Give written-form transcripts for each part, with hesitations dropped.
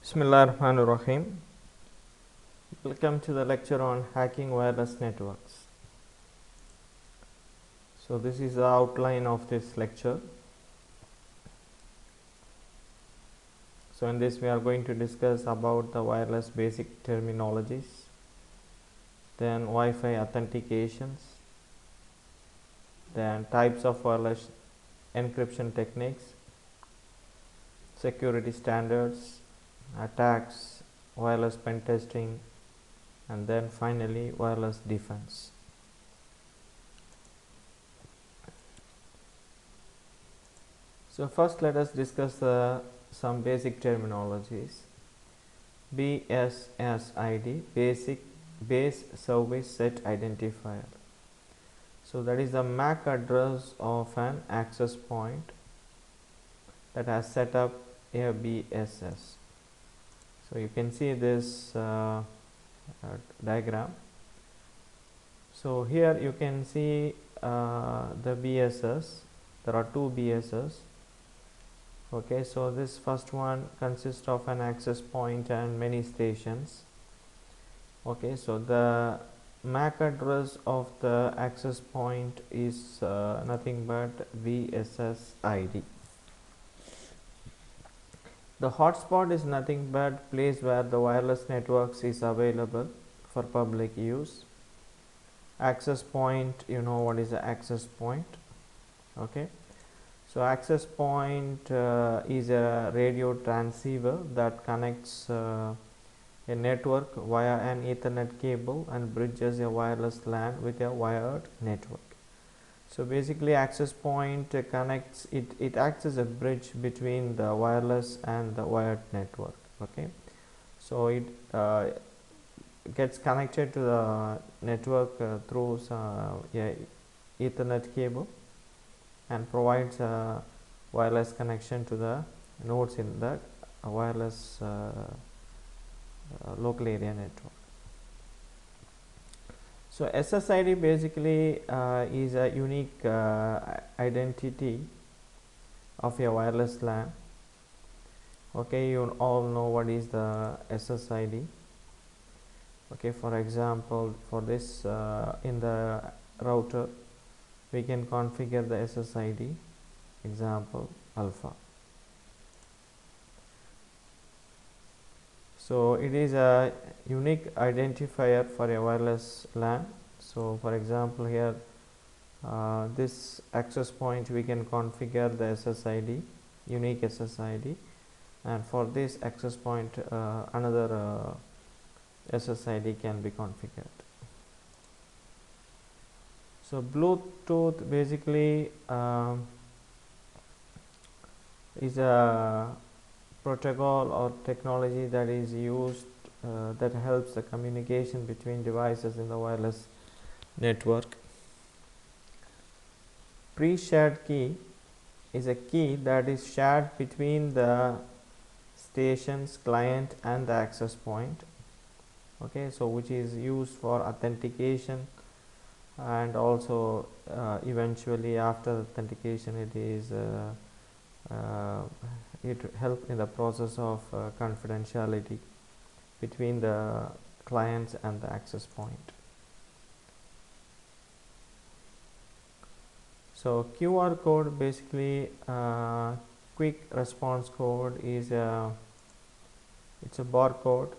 Bismillahirrahmanirrahim. Welcome to the lecture on hacking wireless networks. So this is the outline of this lecture. So in this we are going to discuss about the wireless basic terminologies, then Wi-Fi authentications, then types of wireless encryption techniques, security standards, attacks, wireless pen testing, and then finally wireless defense. So first let us discuss some basic terminologies. BSSID, Base Service Set Identifier. So that is the MAC address of an access point that has set up a BSS. So you can see this diagram. So here you can see the BSS. There are two BSS. Okay, so this first one consists of an access point and many stations. Okay, so the MAC address of the access point is nothing but BSS ID. The hotspot is nothing but place where the wireless networks is available for public use. Access point, you know what is the access point. Okay, so access point is a radio transceiver that connects a network via an Ethernet cable and bridges a wireless LAN with a wired network. So basically access point connects it acts as a bridge between the wireless and the wired network. Okay, so it gets connected to the network through a Ethernet cable and provides a wireless connection to the nodes in the wireless local area network. So SSID basically is a unique identity of a wireless LAN. Okay, you all know what is the SSID. Okay, for example, for this in the router we can configure the SSID, example alpha. So it is a unique identifier for a wireless LAN. So for example here this access point we can configure the SSID, unique SSID, and for this access point another SSID can be configured. So Bluetooth basically is a protocol or technology that is used that helps the communication between devices in the wireless network. Pre-shared key is a key that is shared between the station's client and the access point. Okay, so which is used for authentication, and also eventually after authentication it is it helps in the process of confidentiality between the clients and the access point. So QR code basically quick response code is it's a barcode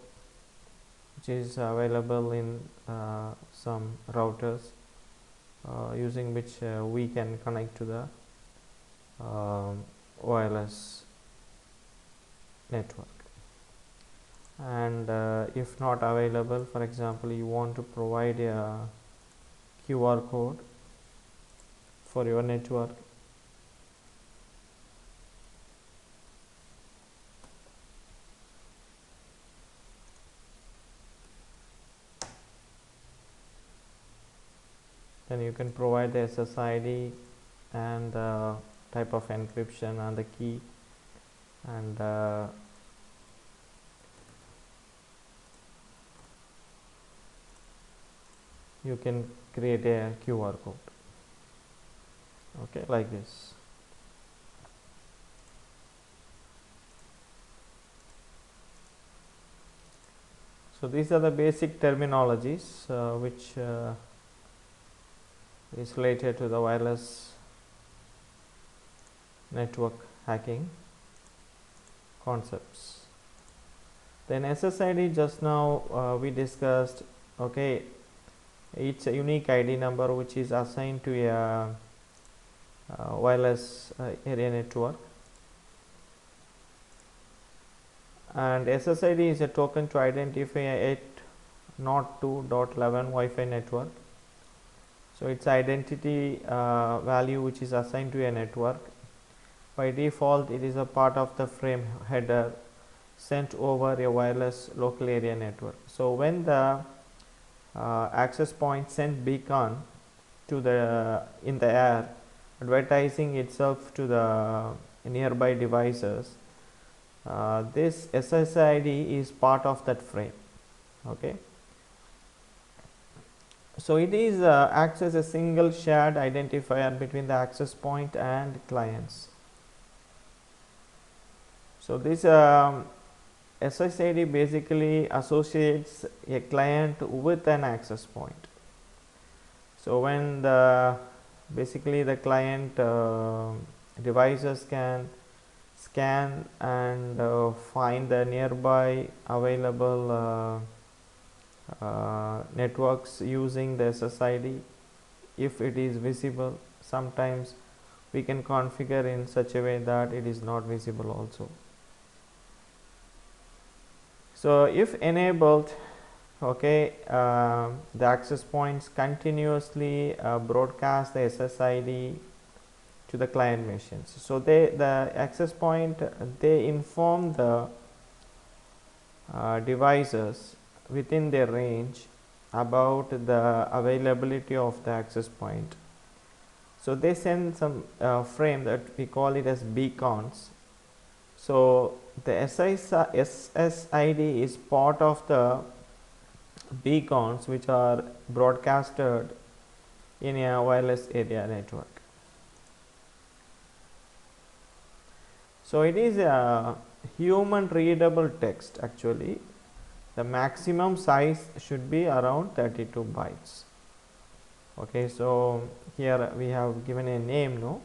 which is available in some routers using which we can connect to the wireless network. And if not available, for example you want to provide a QR code for your network, then you can provide the SSID and the type of encryption and the key, and you can create a QR code. Okay, like this. So these are the basic terminologies which is related to the wireless network hacking concepts. Then SSID, just now we discussed, okay, it's a unique ID number which is assigned to a wireless area network, and SSID is a token to identify a 802.11 Wi-Fi network. So it's identity value which is assigned to a network. By default, it is a part of the frame header sent over a wireless local area network. So when the access point sent beacon to the in the air, advertising itself to the nearby devices, this SSID is part of that frame. Okay. So it is acts as a single shared identifier between the access point and clients. So this SSID basically associates a client with an access point. So when the basically the client devices can scan and find the nearby available networks using the SSID, if it is visible, sometimes we can configure in such a way that it is not visible also. So if enabled, okay, the access points continuously broadcast the SSID to the client machines. So the access point, they inform the devices within their range about the availability of the access point. So they send some frame that we call it as beacons. So the SSID is part of the beacons which are broadcasted in a wireless area network. So it is a human readable text. Actually, the maximum size should be around 32 bytes. Okay, so here we have given a name, no?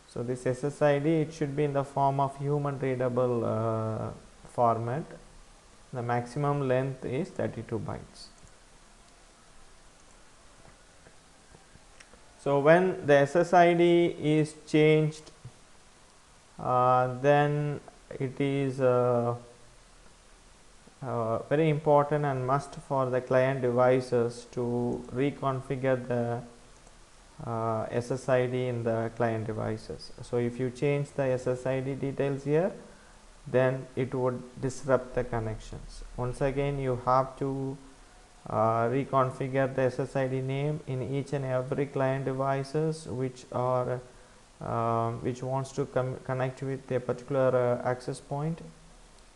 So this SSID, it should be in the form of human readable format. The maximum length is 32 bytes. So when the SSID is changed, then it is very important and must for the client devices to reconfigure the SSID in the client devices. So if you change the SSID details here, then it would disrupt the connections. Once again, you have to reconfigure the SSID name in each and every client devices which are which wants to connect with a particular access point,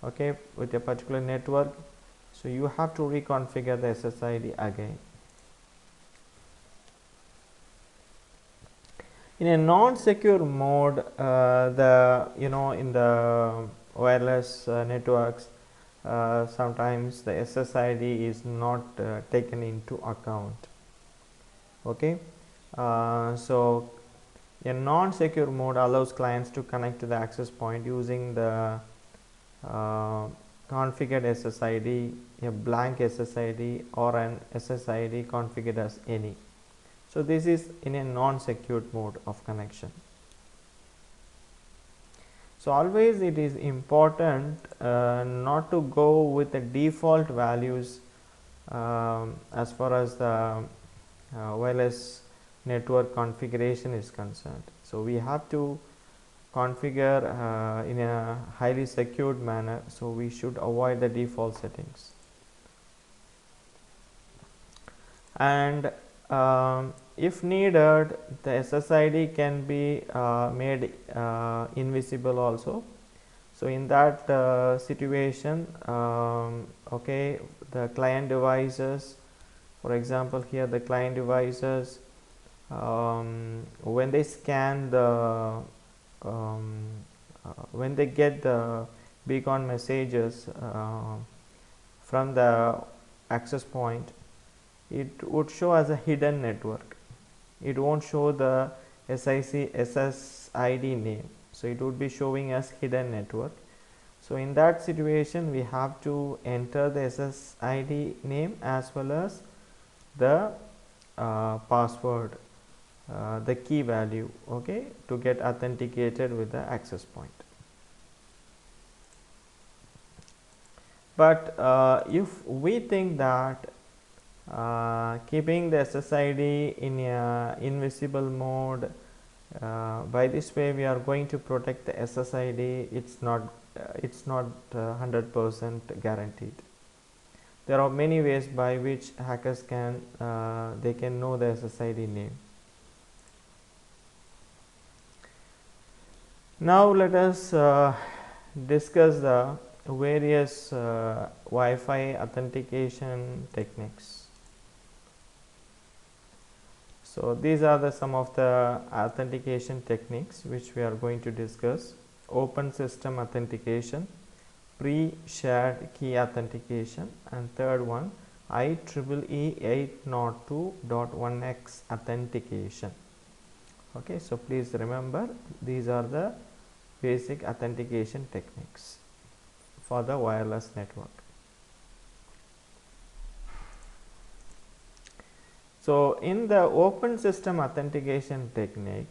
okay, with a particular network. So you have to reconfigure the SSID again. In a non-secure mode, in the wireless networks, sometimes the SSID is not taken into account. Okay, so a non-secure mode allows clients to connect to the access point using the configured SSID, a blank SSID, or an SSID configured as any. So this is in a non-secured mode of connection. So always it is important not to go with the default values as far as the wireless network configuration is concerned. So we have to configure in a highly secured manner, so we should avoid the default settings. And if needed, the SSID can be made invisible also. So in that situation, okay, the client devices, for example here the client devices, when they scan the when they get the beacon messages from the access point, it would show as a hidden network. It won't show the SSID name, so it would be showing as hidden network. So in that situation, we have to enter the SSID name as well as the password, the key value, okay, to get authenticated with the access point. But if we think that keeping the SSID in a invisible mode, by this way we are going to protect the SSID, it's not 100% guaranteed. There are many ways by which hackers can they can know the SSID name. Now let us discuss the various Wi-Fi authentication techniques. So these are some of the authentication techniques which we are going to discuss: open system authentication, pre-shared key authentication, and third one IEEE 802.1x authentication. Okay, so please remember, these are the basic authentication techniques for the wireless network. So in the open system authentication technique,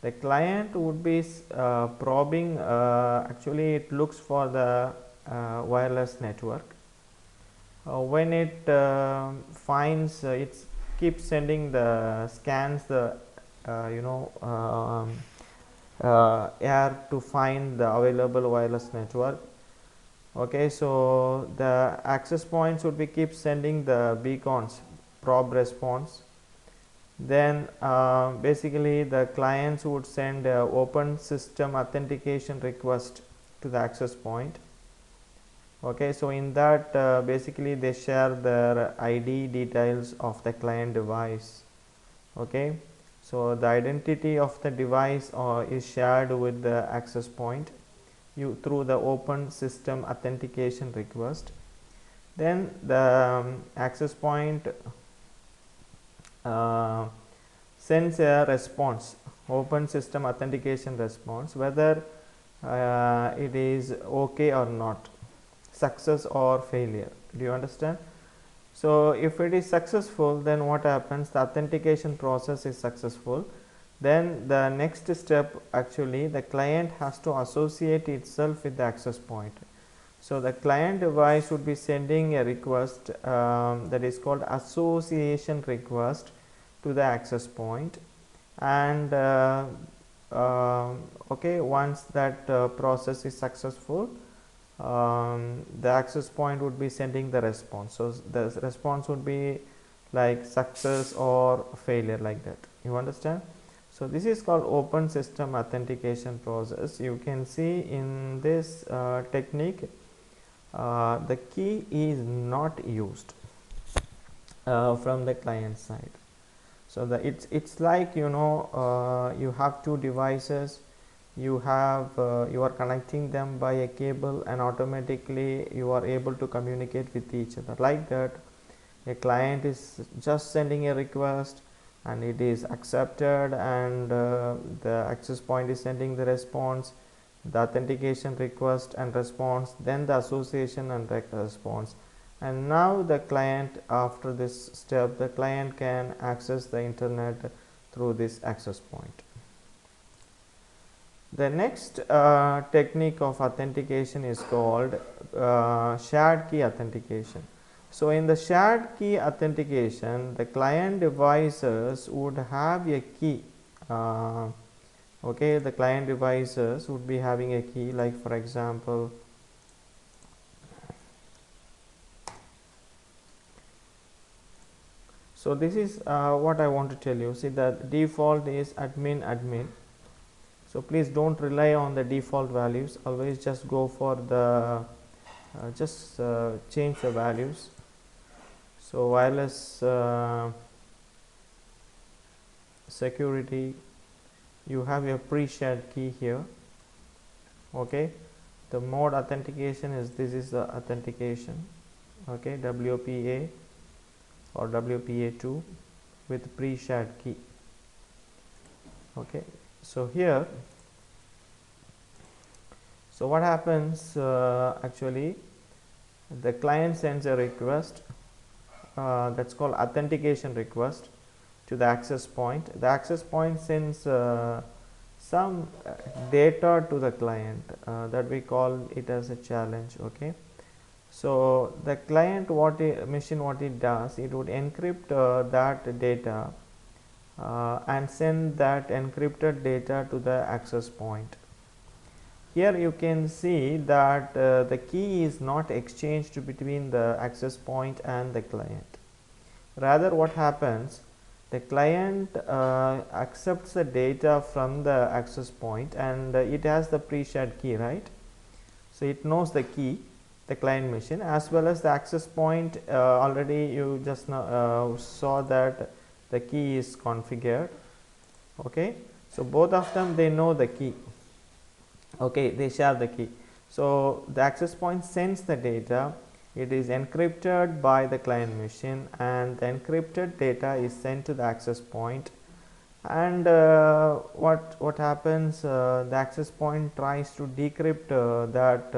the client would be probing, actually it looks for the wireless network. When it finds, it keeps sending the scans the air to find the available wireless network. Okay, so the access points would be keep sending the beacons, probe response. Then basically the clients would send open system authentication request to the access point. Okay, so in that basically they share their ID details of the client device. Okay, so the identity of the device is shared with the access point through the open system authentication request. Then the access point sends a response, open system authentication response, whether it is okay or not, success or failure. Do you understand? So if it is successful, then what happens? The authentication process is successful. Then the next step, actually the client has to associate itself with the access point. So the client device would be sending a request that is called association request to the access point, and okay, once that process is successful, the access point would be sending the response. So the response would be like success or failure, like that. You understand? So this is called open system authentication process. You can see in this technique, the key is not used from the client side. So it's like, you have two devices, you are connecting them by a cable, and automatically you are able to communicate with each other. Like that, a client is just sending a request and it is accepted, and the access point is sending the response, the authentication request and response, then the association and response. And now the client, after this step, the client can access the internet through this access point. The next technique of authentication is called shared key authentication. So in the shared key authentication, the client devices would have a key. Okay, the client devices would be having a key, like for example, so this is what I want to tell you. See, the default is admin. So please don't rely on the default values, always just go for the change the values. So wireless security, you have your pre-shared key here. Okay, the mode authentication is, this is the authentication. okay, WPA or WPA2 with pre-shared key. Okay, so here, so what happens, actually the client sends a request, that's called authentication request, to the access point. The access point sends some data to the client, that we call it as a challenge. Okay, so the client, machine, what it does, it would encrypt that data and send that encrypted data to the access point. Here you can see that the key is not exchanged between the access point and the client. Rather, what happens, the client accepts the data from the access point, and it has the pre-shared key, right? So it knows the key, the client machine, as well as the access point. Already you just saw that the key is configured. Okay, so both of them, they know the key. Okay, they share the key. So the access point sends the data, it is encrypted by the client machine, and the encrypted data is sent to the access point. And what happens, the access point tries to decrypt that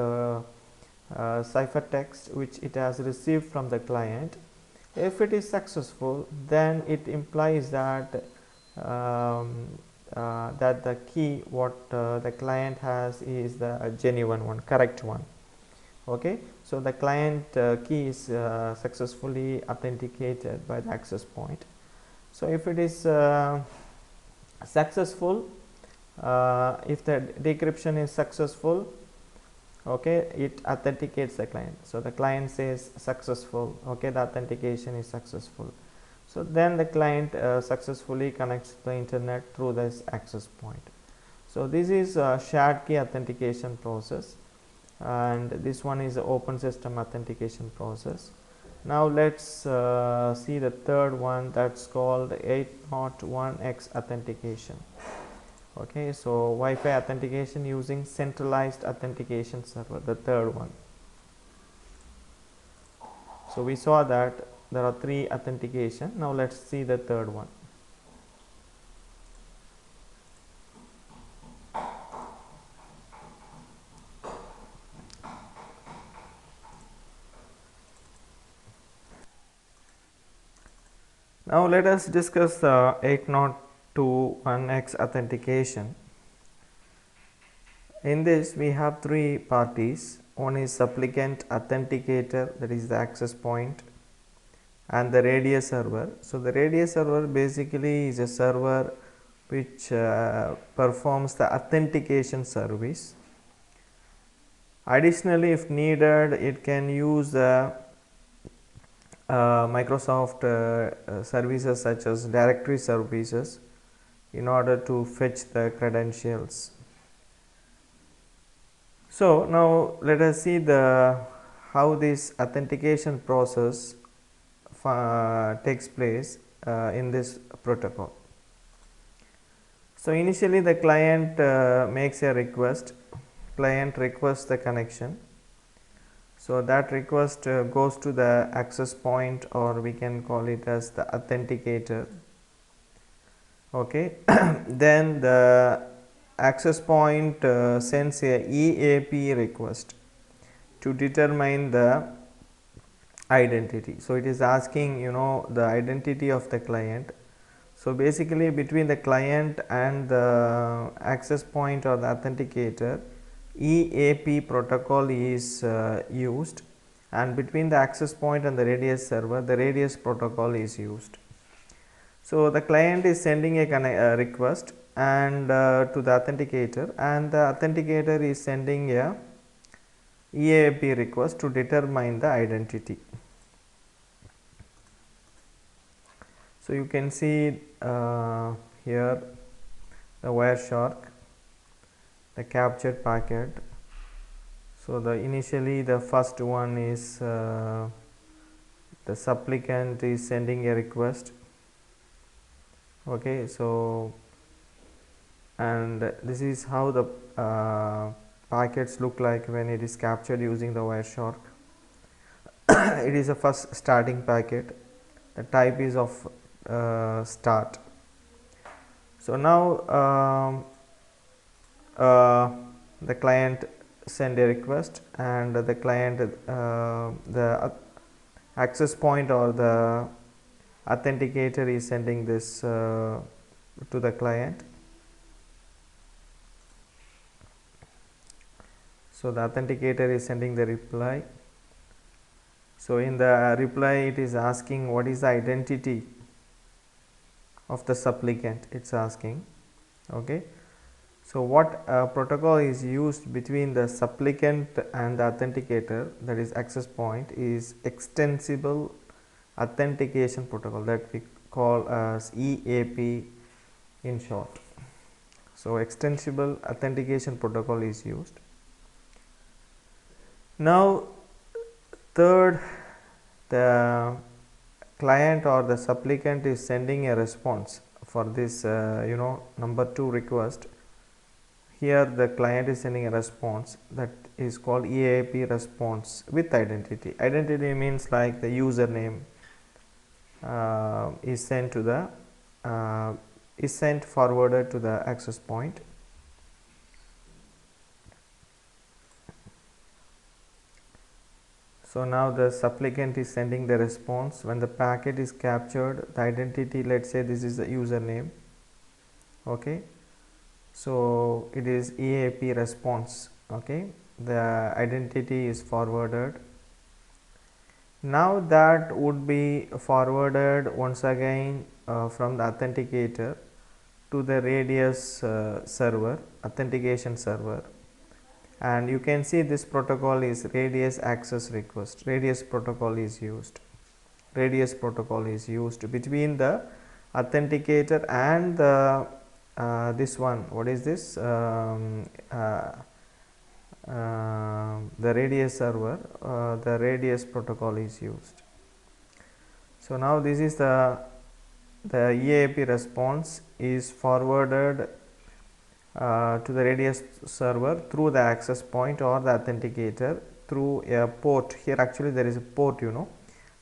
ciphertext which it has received from the client. If it is successful, then it implies that that the key what the client has is the genuine one, correct one. Okay, so the client key is successfully authenticated by the access point. So if it is successful, if the decryption is successful, okay, it authenticates the client. So the client says successful, okay, the authentication is successful. So then the client successfully connects to the internet through this access point. So this is a shared key authentication process, and this one is the open system authentication process. Now let's see the third one, that's called 801x authentication. Okay, so Wi-Fi authentication using centralized authentication server, the third one. So we saw that there are 3 authentication. Now let's see the third one. Now let us discuss 802.1x authentication. In this we have 3 parties. One is supplicant authenticator, that is the access point, and the radius server. So the radius server basically is a server which performs the authentication service. Additionally, if needed, it can use Microsoft services such as directory services in order to fetch the credentials. So now let us see how this authentication process takes place in this protocol. So initially the client makes a request, client requests the connection. So that request goes to the access point, or we can call it as the authenticator. Okay, then the access point sends a EAP request to determine the identity. So it is asking, the identity of the client. So basically between the client and the access point or the authenticator, EAP protocol is used, and between the access point and the radius server, the radius protocol is used. So the client is sending a request and to the authenticator, and the authenticator is sending a EAP request to determine the identity. So you can see here the Wireshark, the captured packet. So initially the first one is the supplicant is sending a request. Okay, so and this is how the packets look like when it is captured using the Wireshark. it is a first starting packet. The type is of start. So now the client send a request, and the client the access point or the authenticator is sending this to the client. So the authenticator is sending the reply. So in the reply it is asking what is the identity of the supplicant, it's asking. Okay. So what protocol is used between the supplicant and the authenticator, that is access point, is extensible authentication protocol, that we call as EAP in short. So extensible authentication protocol is used. Now third, the client or the supplicant is sending a response for this number 2 request. Here the client is sending a response that is called EAP response with identity. Identity means like the username is sent to the forwarded to the access point. So now the supplicant is sending the response. When the packet is captured, the identity, let's say this is the username. Okay. So it is EAP response. Okay. The identity is forwarded. Now that would be forwarded once again from the authenticator to the Radius server, authentication server. And you can see this protocol is Radius access request. Radius protocol is used. Radius protocol is used between the authenticator and the this one. What is this? The Radius server. The Radius protocol is used. So now this is the EAP response is forwarded to the Radius server through the access point or the authenticator through a port. Here actually there is a port,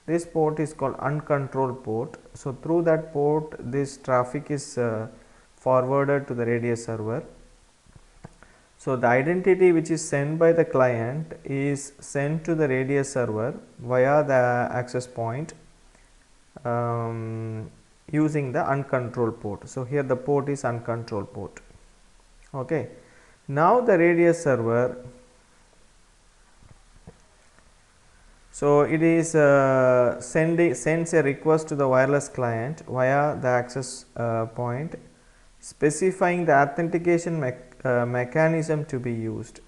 this port is called uncontrolled port. So through that port this traffic is forwarded to the Radius server. So the identity which is sent by the client is sent to the Radius server via the access point using the uncontrolled port. So here the port is uncontrolled port. Okay. Now the Radius server, so it is sends a request to the wireless client via the access point, specifying the authentication mechanism to be used.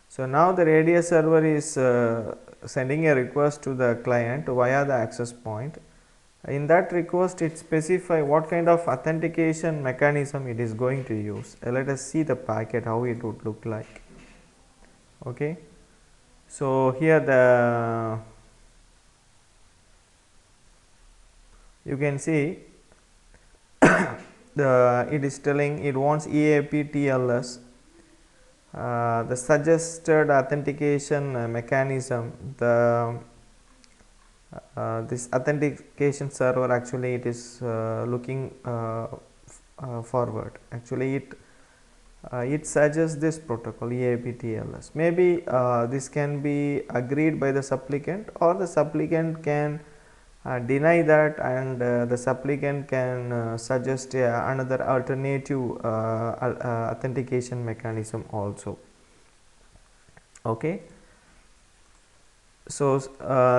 So now the Radius server is sending a request to the client via the access point. In that request it specify what kind of authentication mechanism it is going to use. Let us see the packet, how it would look like. Okay. So here you can see it is telling it wants EAP TLS. The suggested authentication mechanism, this authentication server actually it is looking forward. Actually it suggests this protocol EAP TLS. Maybe this can be agreed by the supplicant, or the supplicant can deny that, and the supplicant can suggest another alternative authentication mechanism also. Okay. So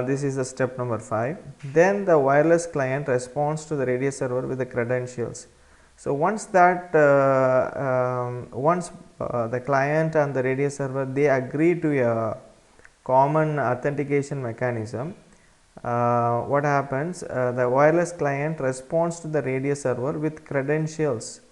this is the step number 5. Then the wireless client responds to the Radius server with the credentials. So once that the client and the Radius server they agree to a common authentication mechanism, what happens? The wireless client responds to the Radius server with credentials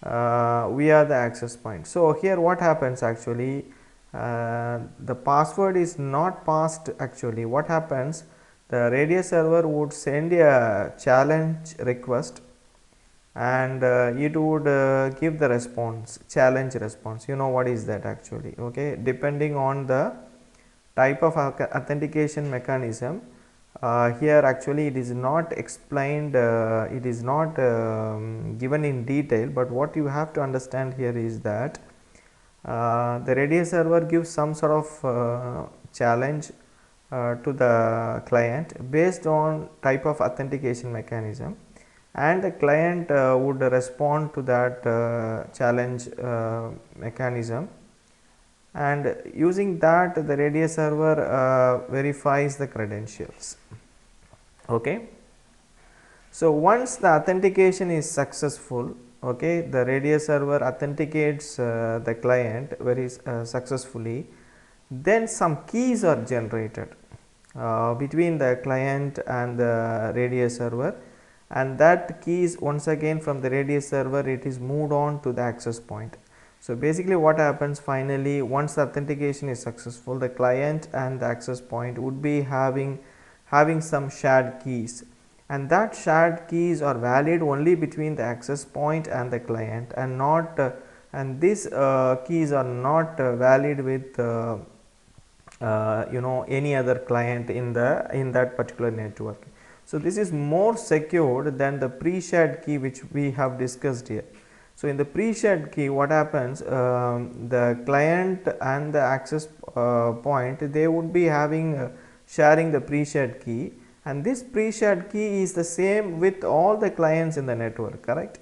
via the access point. So here what happens actually? The password is not passed. Actually what happens, the Radius server would send a challenge request, and it would give the response, challenge response. You know what is that actually? Okay, depending on the type of authentication mechanism, here actually it is not explained, it is not given in detail, but what you have to understand here is that the Radius server gives some sort of challenge to the client based on type of authentication mechanism, and the client would respond to that challenge mechanism, and using that the Radius server verifies the credentials. Okay. So, once the authentication is successful, okay, the Radius server authenticates the client very successfully, then some keys are generated between the client and the Radius server, and that keys once again from the Radius server it is moved on to the access point. So, basically what happens finally, once the authentication is successful, the client and the access point would be having some shared keys, and that shared keys are valid only between the access point and the client, and not and these keys are not valid with any other client in that particular network. So, this is more secured than the pre-shared key which we have discussed here. So, in the pre-shared key what happens, the client and the access point they would be having sharing the pre-shared key, and this pre-shared key is the same with all the clients in the network, correct.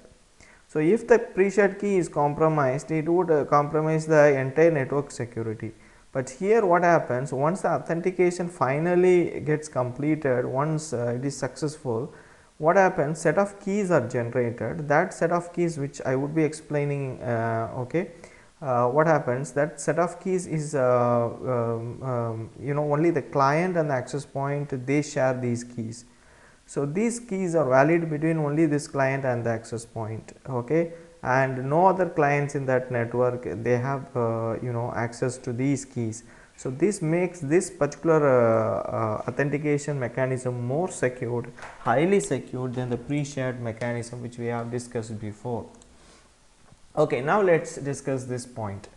So, if the pre-shared key is compromised, it would compromise the entire network security. But here what happens, once the authentication finally gets completed, once it is successful, what happens, set of keys are generated. That set of keys which I would be explaining, okay, what happens, that set of keys is only the client and the access point they share these keys. So, these keys are valid between only this client and the access point, okay, and no other clients in that network they have access to these keys. So, this makes this particular authentication mechanism more secured, highly secured than the pre-shared mechanism which we have discussed before. Okay, now let us discuss this point.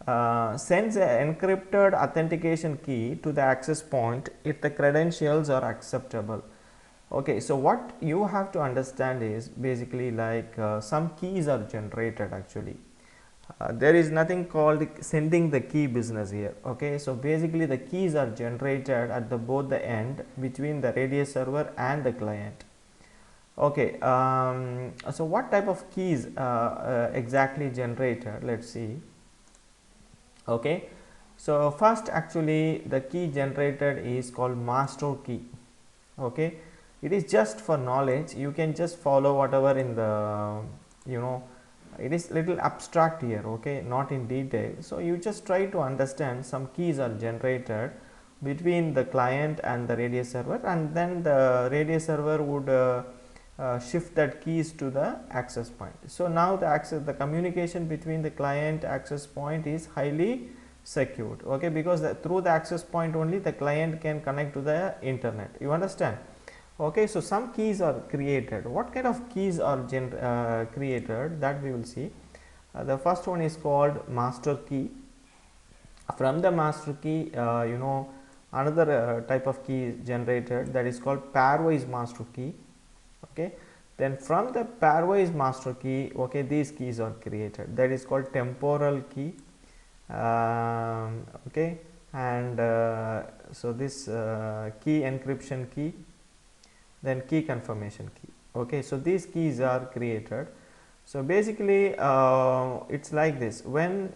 Sends an encrypted authentication key to the access point if the credentials are acceptable. Okay, so what you have to understand is basically like some keys are generated actually. There is nothing called sending the key business here. Okay, so basically the keys are generated at both the end between the Radius server and the client. Okay, so what type of keys exactly generated? Let's see. Okay, so first actually the key generated is called master key. Okay, it is just for knowledge, you can just follow whatever in the it is little abstract here, okay, not in detail. So, you just try to understand some keys are generated between the client and the Radius server, and then the Radius server would shift that keys to the access point. So, now the communication between the client access point is highly secured, okay, because through the access point only the client can connect to the internet, you understand. Okay, so some keys are created. What kind of keys are created, that we will see. The first one is called master key. From the master key, another type of key is generated, that is called pairwise master key. Okay, then from the pairwise master key, okay, these keys are created, that is called temporal key. Okay, and so this key encryption key, then key confirmation key. Okay, so these keys are created. So basically it's like this, when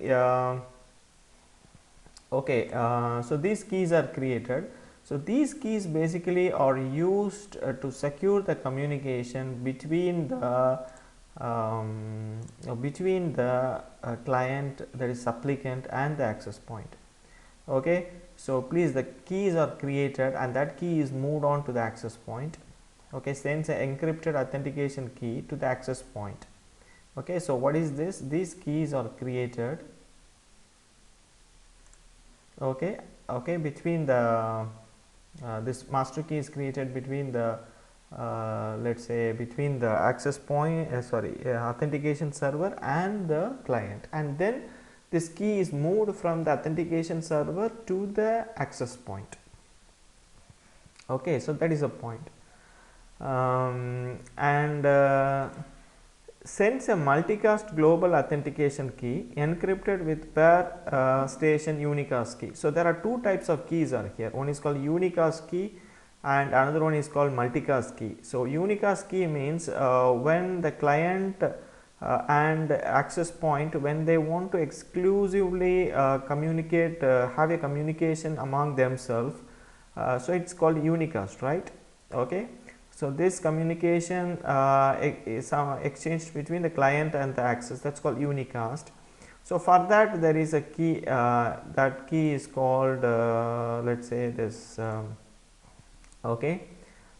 so these keys are created. So these keys basically are used to secure the communication between the client, that is supplicant, and the access point. Okay, so please, the keys are created and that key is moved on to the access point. Okay, sends an encrypted authentication key to the access point. Okay, so what is this? These keys are created, okay, between the this master key is created between the let's say between the access point authentication server and the client, and then this key is moved from the authentication server to the access point. Okay, so that is a point. And sends a multicast global authentication key encrypted with per station unicast key. So there are two types of keys are here. One is called unicast key and another one is called multicast key. So unicast key means when the client and access point, when they want to exclusively communicate, have a communication among themselves, so it's called unicast, right? Okay, so this communication is exchanged between the client and the access, that's called unicast. So for that there is a key, that key is called let's say this okay,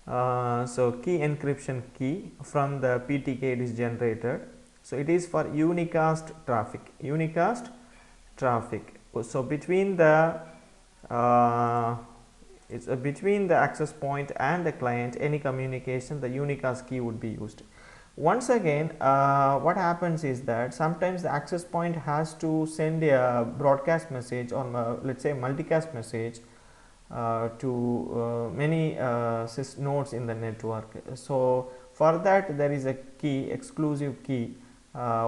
so key encryption key from the PTK it is generated. So it is for unicast traffic, unicast traffic. So between the it's between the access point and the client, any communication, the unicast key would be used. Once again, what happens is that sometimes the access point has to send a broadcast message or let's say multicast message to many sys nodes in the network. So for that there is a key, exclusive key,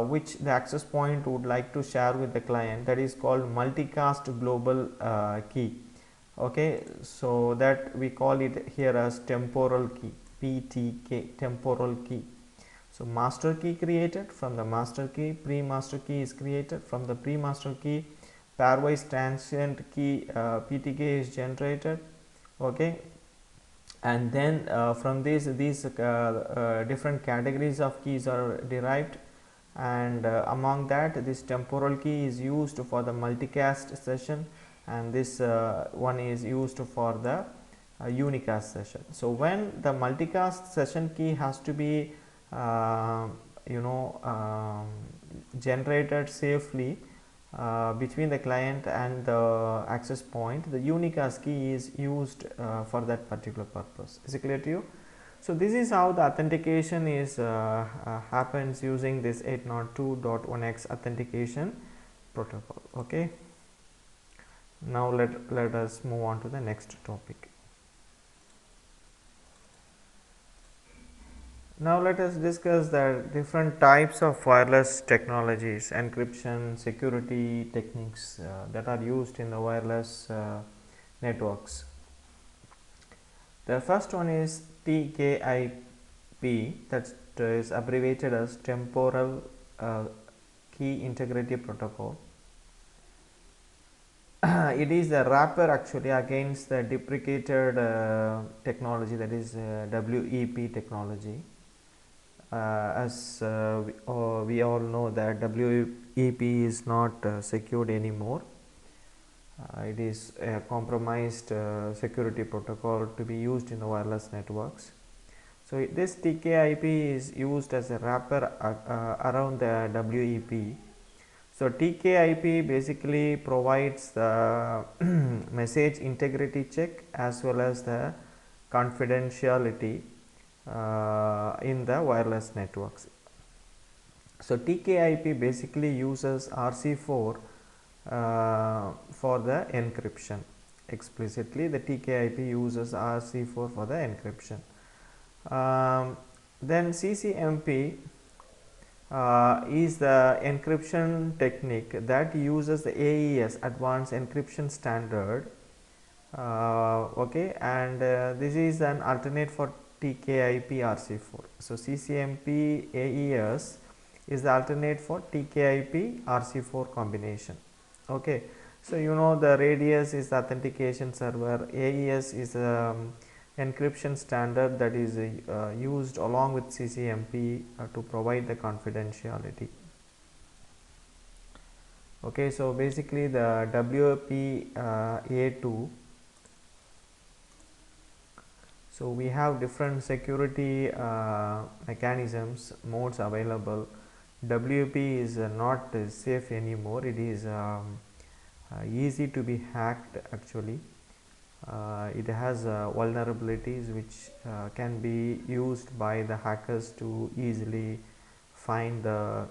which the access point would like to share with the client, that is called multicast global key. Okay, so that we call it here as temporal key, PTK, temporal key. So master key created from the master key, pre-master key is created from the pre-master key, pairwise transient key PTK is generated. Okay, and then from these different categories of keys are derived, and among that this temporal key is used for the multicast session, and this one is used for the unicast session. So when the multicast session key has to be generated safely between the client and the access point, the unicast key is used for that particular purpose. Is it clear to you? So this is how the authentication is happens using this 802.1x authentication protocol. Okay, now let us move on to the next topic. Now let us discuss the different types of wireless technologies, encryption, security techniques that are used in the wireless networks. The first one is TKIP, that is abbreviated as Temporal Key Integrity Protocol. It is a wrapper actually against the deprecated technology, that is WEP technology. As we all know that WEP is not secured anymore. It is a compromised security protocol to be used in the wireless networks. So this TKIP is used as a wrapper around the WEP. So TKIP basically provides the message integrity check as well as the confidentiality in the wireless networks. So TKIP basically uses RC4 for the encryption. Explicitly the TKIP uses RC4 for the encryption. Then CCMP is the encryption technique that uses the AES, Advanced Encryption Standard. Okay, and this is an alternate for TKIP RC4. So CCMP AES is the alternate for TKIP RC4 combination. Okay, so you know the radius is the authentication server, AES is encryption standard that is used along with CCMP to provide the confidentiality. Okay, so basically the WPA2, so we have different security mechanisms, modes available. WP is not safe anymore, it is easy to be hacked actually. It has vulnerabilities which can be used by the hackers to easily find the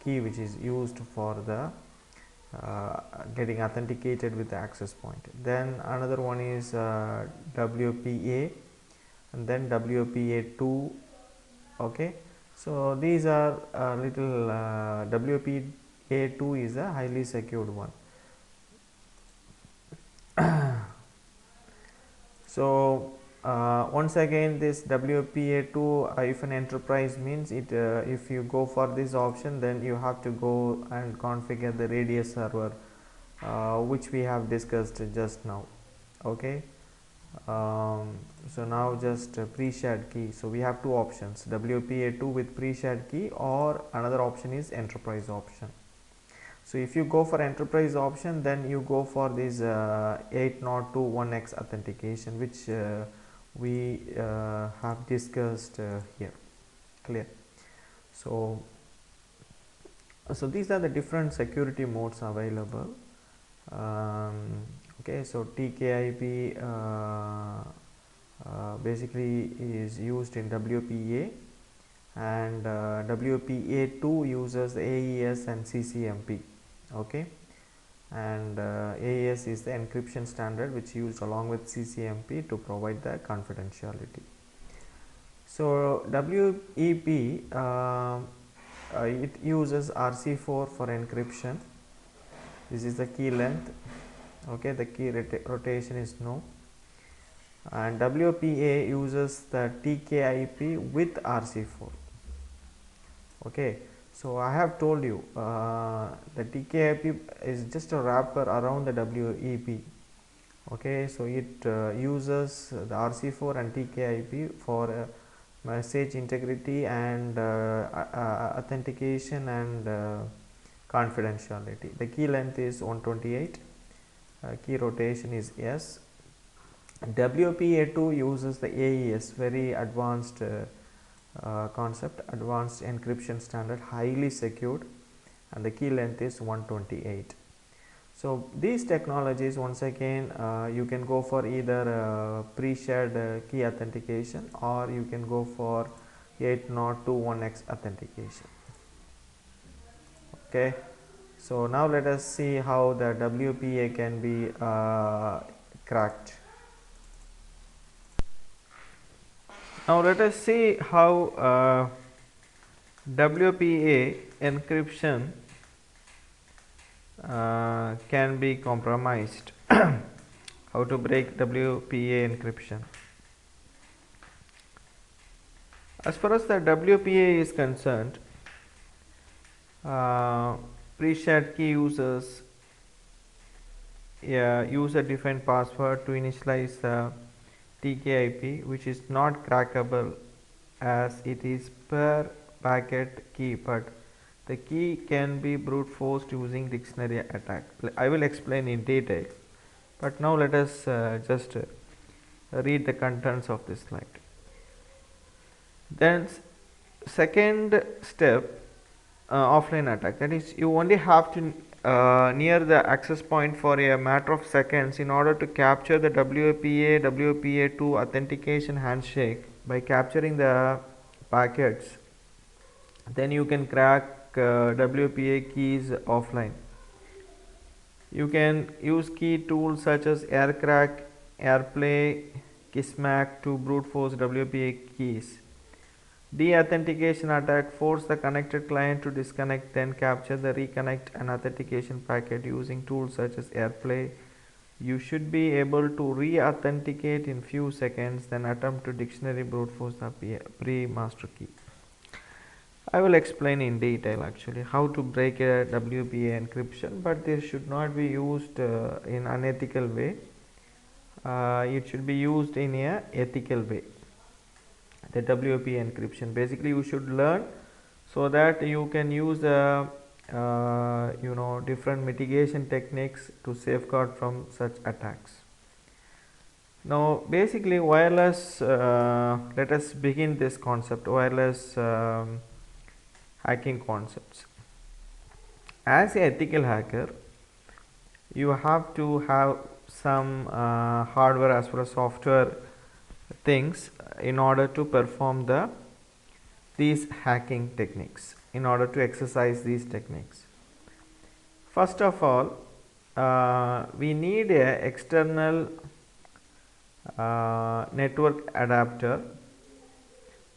key which is used for the getting authenticated with the access point. Then another one is WPA, and then WPA2. Okay, so these are little WPA2 is a highly secured one. So once again, this WPA2, if an enterprise means it, if you go for this option, then you have to go and configure the radius server, which we have discussed just now. Okay, so now just pre-shared key. So we have two options, WPA2 with pre-shared key, or another option is enterprise option. So if you go for enterprise option, then you go for this 802.1x authentication, which we have discussed here. Clear? So these are the different security modes available. Okay, so TKIP basically is used in WPA, and WPA2 uses AES and CCMP. Okay, and AES is the encryption standard which used along with CCMP to provide the confidentiality. So WEP it uses RC4 for encryption. This is the key length. Okay, the key rotation is no. And WPA uses the TKIP with RC4. Okay, so I have told you the TKIP is just a wrapper around the WEP. Okay, so it uses the RC4 and TKIP for message integrity and authentication and confidentiality. The key length is 128, key rotation is S. WPA2 uses the AES, very advanced concept, advanced encryption standard, highly secured, and the key length is 128. So these technologies, once again, you can go for either pre-shared key authentication, or you can go for 802.1x authentication. Okay, so now let us see how the WPA can be cracked. Now let us see how WPA encryption can be compromised. How to break WPA encryption. As far as the WPA is concerned, pre-shared key users user-defined password to initialize the TKIP, which is not crackable as it is per packet key, but the key can be brute forced using dictionary attack. I will explain in detail, but now let us just read the contents of this slide. Then second step, offline attack, that is, you only have to near the access point for a matter of seconds in order to capture the WPA, WPA2 authentication handshake by capturing the packets. Then you can crack WPA keys offline. You can use key tools such as AirCrack, AirPlay, Kismac to brute force WPA keys. De-authentication attack, force the connected client to disconnect, then capture the reconnect and authentication packet using tools such as AirPlay. You should be able to re-authenticate in few seconds, then attempt to dictionary brute force the pre-master key. I will explain in detail actually how to break a WPA encryption, but this should not be used in unethical way. It should be used in a ethical way. The WPA encryption, basically you should learn so that you can use the different mitigation techniques to safeguard from such attacks. Now basically wireless, let us begin this concept, wireless hacking concepts. As an ethical hacker, you have to have some hardware as well as software things in order to perform these hacking techniques, in order to exercise these techniques. First of all, we need a external network adapter,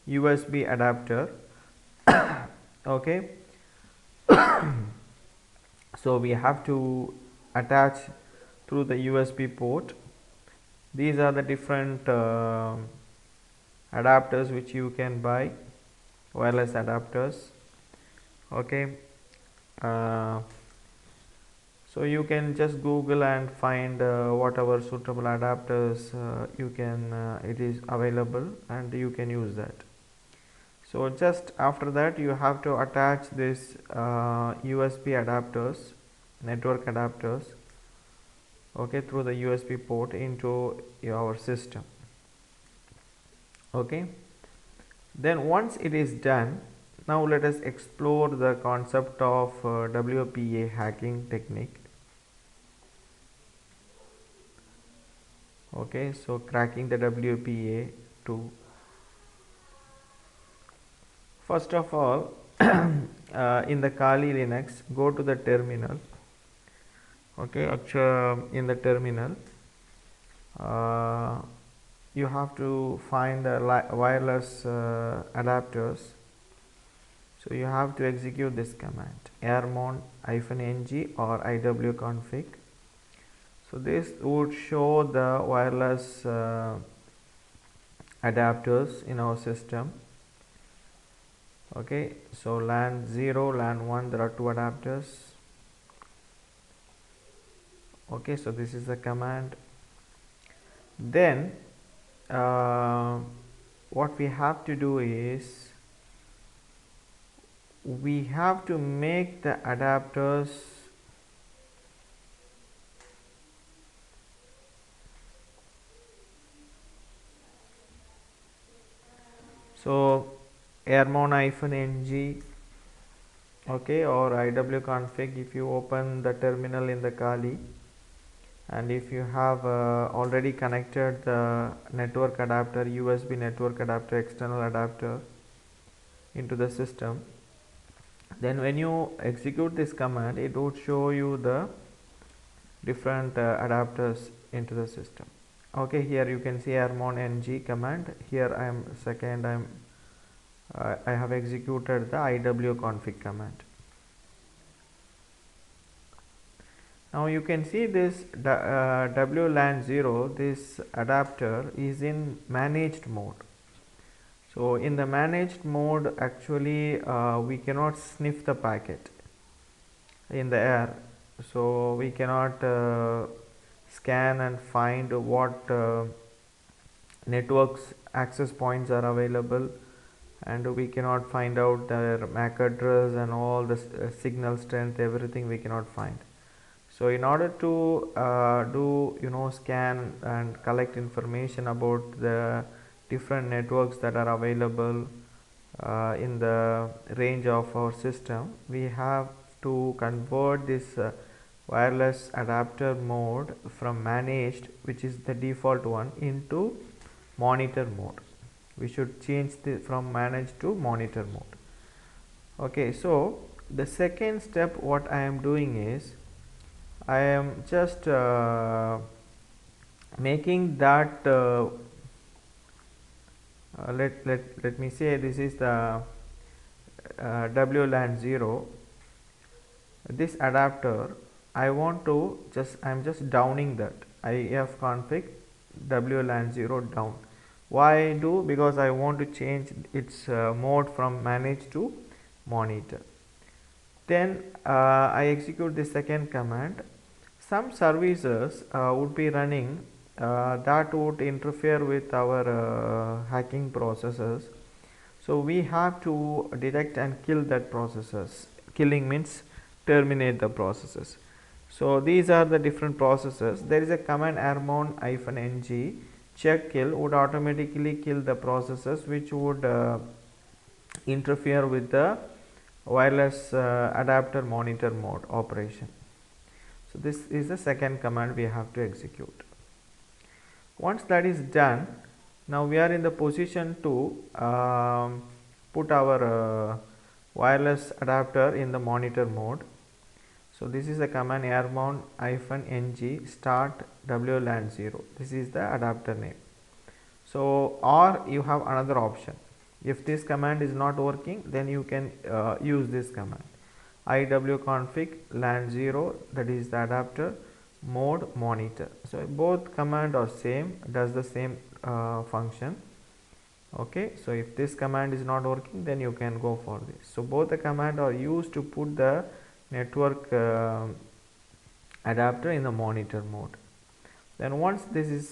USB adapter. Okay, so we have to attach through the USB port. These are the different adapters which you can buy, wireless adapters. Okay, uh, so you can just Google and find whatever suitable adapters you can it is available, and you can use that. So just after that you have to attach this USB adapters, network adapters, okay, through the USB port into your system. Okay, then once it is done, now let us explore the concept of WPA hacking technique. Okay, so cracking the WPA to, first of all, in the Kali Linux, go to the terminal. Okay, actually in the terminal you have to find the wireless adapters. So you have to execute this command, airmon-ng or iwconfig. So this would show the wireless adapters in our system. Okay, so LAN 0, LAN 1, there are two adapters. Okay, so this is the command. Then what we have to do is we have to make the adapters so airmon-ng, okay, or iwconfig. If you open the terminal in the Kali, and if you have already connected the network adapter, USB network adapter, external adapter into the system, then when you execute this command, it would show you the different adapters into the system. Okay, here you can see airmon-ng command. Here I have executed the iwconfig command. Now you can see this WLAN 0, this adapter is in managed mode. So in the managed mode, actually we cannot sniff the packet in the air. So we cannot scan and find what networks access points are available, and we cannot find out their MAC address and all the signal strength, everything we cannot find. So in order to do scan and collect information about the different networks that are available in the range of our system, we have to convert this wireless adapter mode from managed, which is the default one, into monitor mode. We should change from managed to monitor mode. Okay, so the second step what I am doing is I am just making that let me say this is the WLAN 0. This adapter I want to I'm just downing that ifconfig WLAN 0 down. Why do? Because I want to change its mode from manage to monitor. Then I execute the second command. Some services would be running that would interfere with our hacking processes. So we have to detect and kill that processes. Killing means terminate the processes. So these are the different processes. There is a command airmon-ng check kill would automatically kill the processes which would interfere with the wireless adapter monitor mode operation. So this is the second command we have to execute. Once that is done, now we are in the position to put our wireless adapter in the monitor mode. So this is the command airbound -ng start WLAN 0. This is the adapter name. So, or you have another option. If this command is not working, then you can use this command iwconfig LAN 0, that is the adapter mode monitor. So both command are same, does the same function. Okay, so if this command is not working, then you can go for this. So both the command are used to put the network adapter in the monitor mode. Then once this is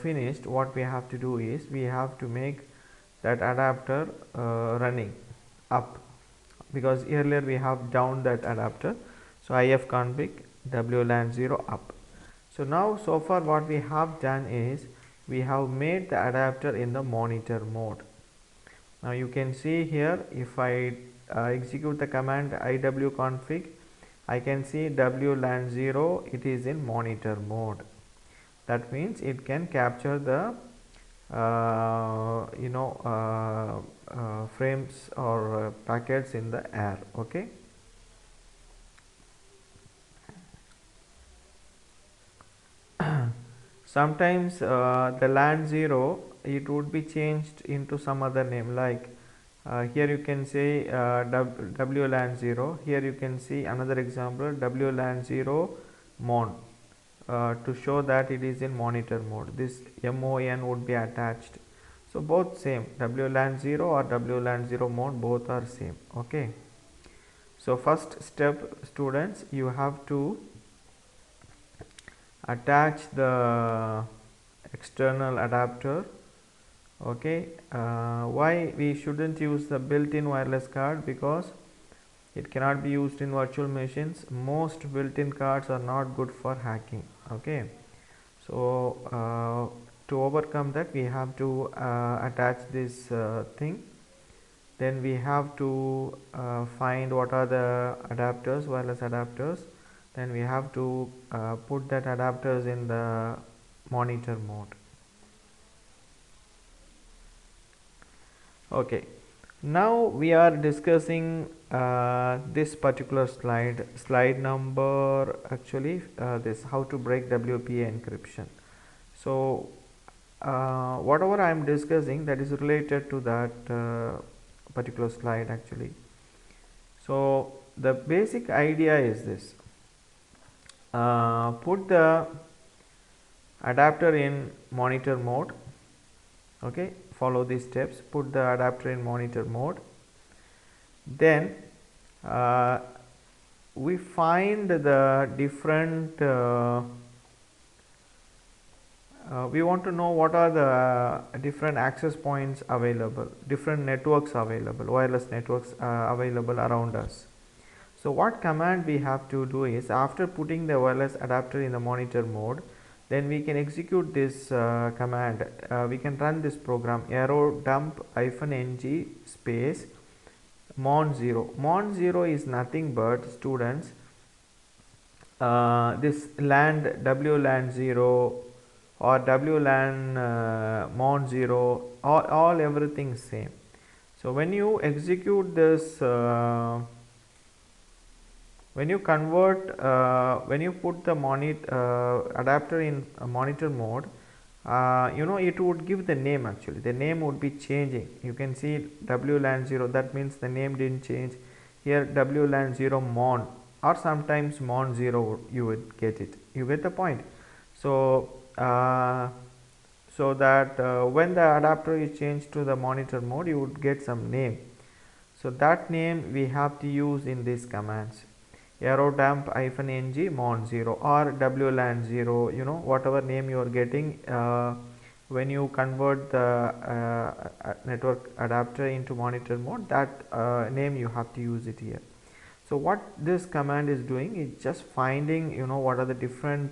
finished, what we have to do is we have to make that adapter running up, because earlier we have down that adapter. So ifconfig WLAN 0 up. So now so far what we have done is we have made the adapter in the monitor mode. Now you can see here, if I execute the command iwconfig, I can see WLAN 0, it is in monitor mode. That means it can capture the frames or packets in the air. Okay. Sometimes the LAN 0, it would be changed into some other name, like here you can say WLAN 0. Here you can see another example, WLAN 0 mon. To show that it is in monitor mode, this MON would be attached. So both same, WLAN 0 or WLAN 0 mode, both are same. Okay. So first step, students, you have to attach the external adapter. Okay. Why we shouldn't use the built-in wireless card? Because it cannot be used in virtual machines. Most built-in cards are not good for hacking. Okay. So to overcome that, we have to attach this thing. Then we have to find what are the adapters, wireless adapters. Then we have to put that adapters in the monitor mode. Okay. Now we are discussing this particular slide number, actually this, how to break WPA encryption. So whatever I am discussing, that is related to that particular slide actually. So the basic idea is this: put the adapter in monitor mode. Okay, follow these steps, put the adapter in monitor mode. Then we find the different we want to know what are the different access points available, different networks available, wireless networks available around us. So what command we have to do is, after putting the wireless adapter in the monitor mode, then we can execute this command. We can run this program arrow dump -ng space mon 0. Mon 0 is nothing but, students, this land WLAN 0 or WLAN mon 0, all everything same. So when you execute this, when you convert, when you put the adapter in monitor mode, it would give the name. Actually the name would be changing. You can see WLAN 0, that means the name didn't change. Here WLAN 0 mon, or sometimes mon 0, you would get it. You get the point. So so that when the adapter is changed to the monitor mode, you would get some name. So that name we have to use in these commands: arrow dump -ng mon 0 or WLAN 0, whatever name you are getting when you convert the network adapter into monitor mode, that name you have to use it here. So what this command is doing is just finding what are the different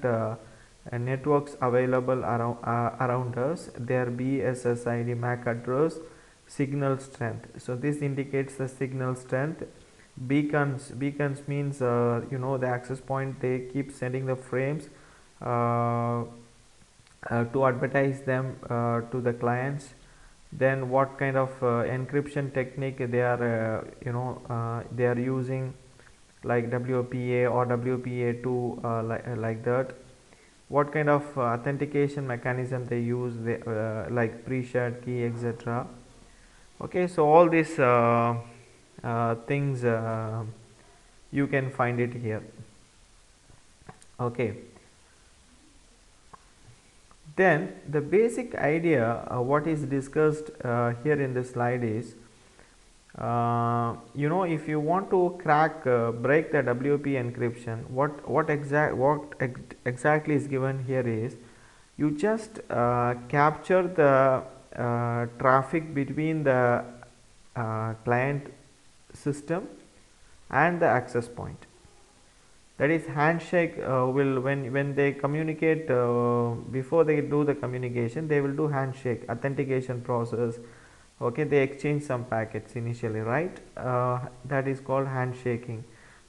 networks available around us, their BSSID, MAC address, signal strength. So this indicates the signal strength. Beacons means the access point, they keep sending the frames to advertise them to the clients. Then what kind of encryption technique they are they are using. like WPA or WPA2, like that. What kind of authentication mechanism they use, like pre-shared key, etc. Okay, so all these things you can find it here. Okay, then the basic idea what is discussed here in this slide is, if you want to break the WP encryption, exactly is given here is, you just capture the traffic between the client system and the access point. That is, handshake will, when they communicate, before they do the communication, they will do handshake authentication process. Okay, they exchange some packets initially, right? That is called handshaking.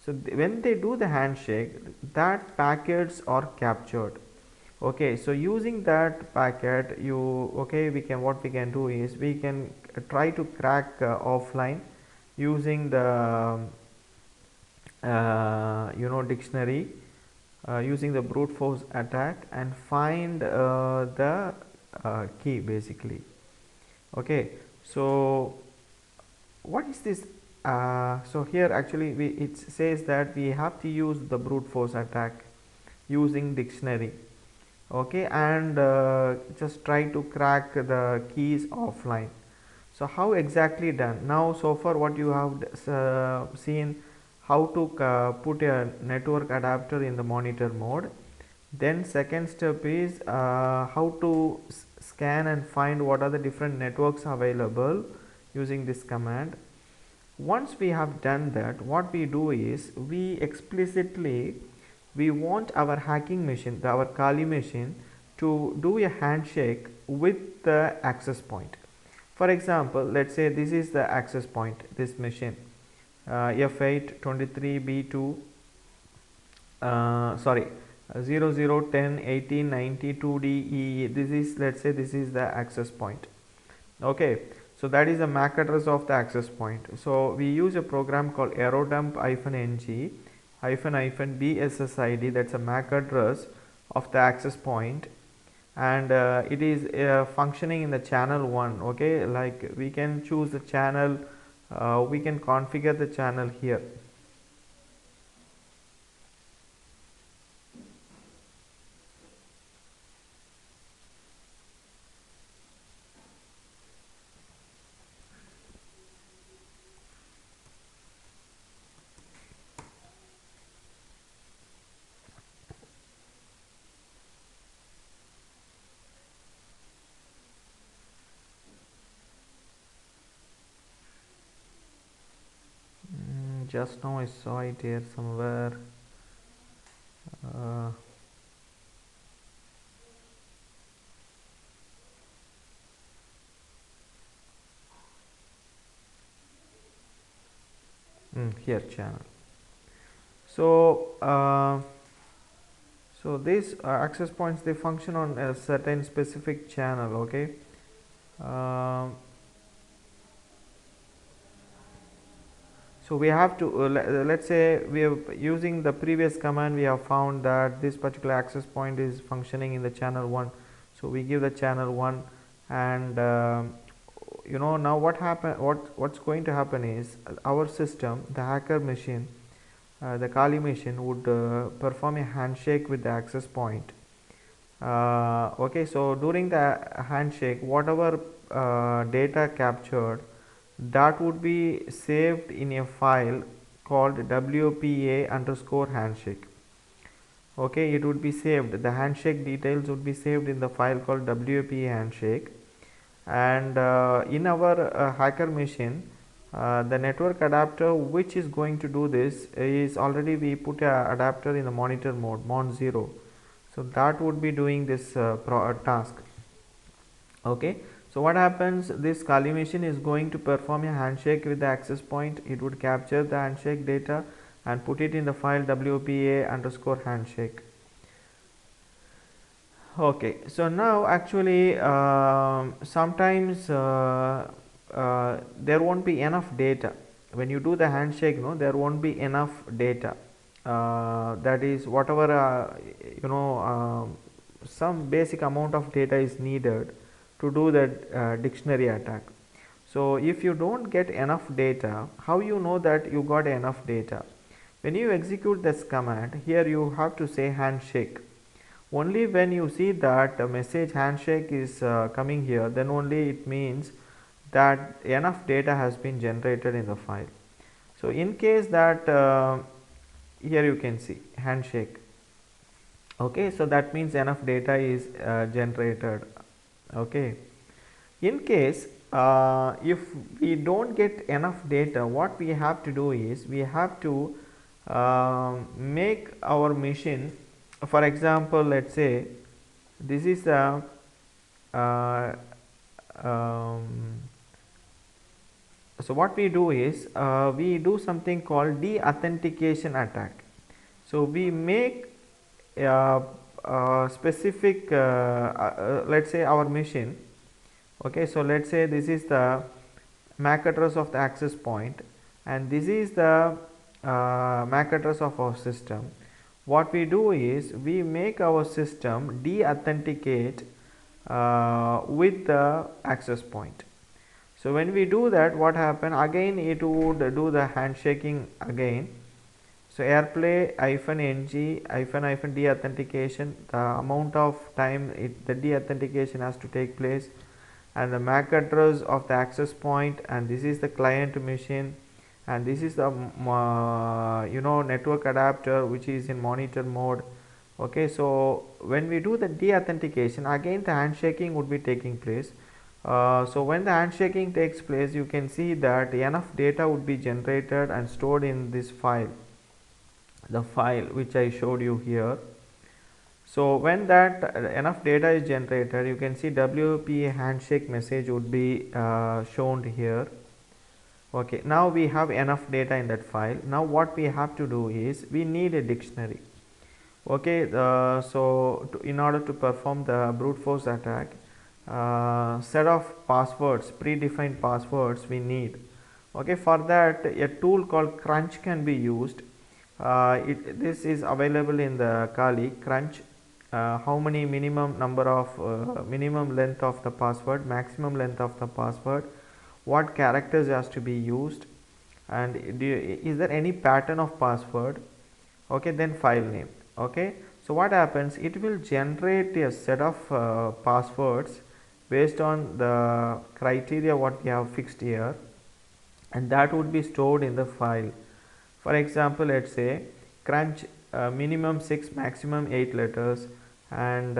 So when they do the handshake, that packets are captured. Okay, so using that packet, we can, what we can do is, we can try to crack offline using the dictionary, using the brute force attack, and find the key basically. Okay, so what is this? So here actually it says that we have to use the brute force attack using dictionary. Okay, and just try to crack the keys offline. So how exactly done? Now so far what you have seen, how to put a network adapter in the monitor mode. Then second step is how to scan and find what are the different networks available using this command. Once we have done that, what we do is, we want our hacking machine, our Kali machine, to do a handshake with the access point. For example, let's say this is the access point, this machine, F8 23B2, sorry, 00 10 18 90 2DE. This is, let's say this is the access point. Okay, so that is the MAC address of the access point. So we use a program called aerodump-ng -bssid. That's a MAC address of the access point, and it is functioning in the channel 1. Okay, like we can choose the channel, we can configure the channel here. Just now I saw it here somewhere. uh, Here, channel. So these access points, they function on a certain specific channel. Okay, so we have to let's say we are using the previous command, we have found that this particular access point is functioning in the channel 1. So we give the channel 1, and now what's going to happen is, our system, the hacker machine, the Kali machine, would perform a handshake with the access point. Okay, so during the handshake, whatever data captured, that would be saved in a file called WPA underscore handshake. Okay, it would be saved, the handshake details would be saved in the file called WPA handshake. And in our hacker machine, the network adapter which is going to do this is, already we put a adapter in the monitor mode, mon0. So that would be doing this task. Okay, so what happens, this Kali machine is going to perform a handshake with the access point. It would capture the handshake data and put it in the file WPA underscore handshake. Okay, so now actually sometimes there won't be enough data. when you do the handshake, no, there won't be enough data. That is whatever some basic amount of data is needed to do that dictionary attack. So if you don't get enough data, how you know that you got enough data? When you execute this command, here you have to say handshake. Only when you see that a message handshake is coming here, then only it means that enough data has been generated in the file. So in case that here you can see handshake. Okay, so that means enough data is generated. Okay, in case if we don't get enough data, what we have to do is we have to make our machine, for example, let's say this is a so what we do is we do something called de-authentication attack. So we make specific let's say our machine. Okay, so let's say this is the MAC address of the access point and this is the MAC address of our system. What we do is we make our system de-authenticate with the access point. So when we do that, what happen again, it would do the handshaking again. So airplay -ng de-authentication, the amount of time the de-authentication has to take place, and the MAC address of the access point, and this is the client machine, and this is the network adapter which is in monitor mode. Okay, so when we do the de-authentication, again the handshaking would be taking place. So when the handshaking takes place, you can see that enough data would be generated and stored in this file, the file which I showed you here. So when that enough data is generated, you can see WPA handshake message would be shown here. Okay, now we have enough data in that file. Now what we have to do is we need a dictionary. Okay, so in order to perform the brute force attack, set of passwords, predefined passwords we need. Okay, for that a tool called Crunch can be used. This is available in the Kali. Crunch, how many minimum number of minimum length of the password, maximum length of the password, what characters has to be used, and is there any pattern of password. Okay, then file name. Okay, so what happens, it will generate a set of passwords based on the criteria what we have fixed here, and that would be stored in the file. For example, let's say Crunch minimum 6, maximum 8 letters, and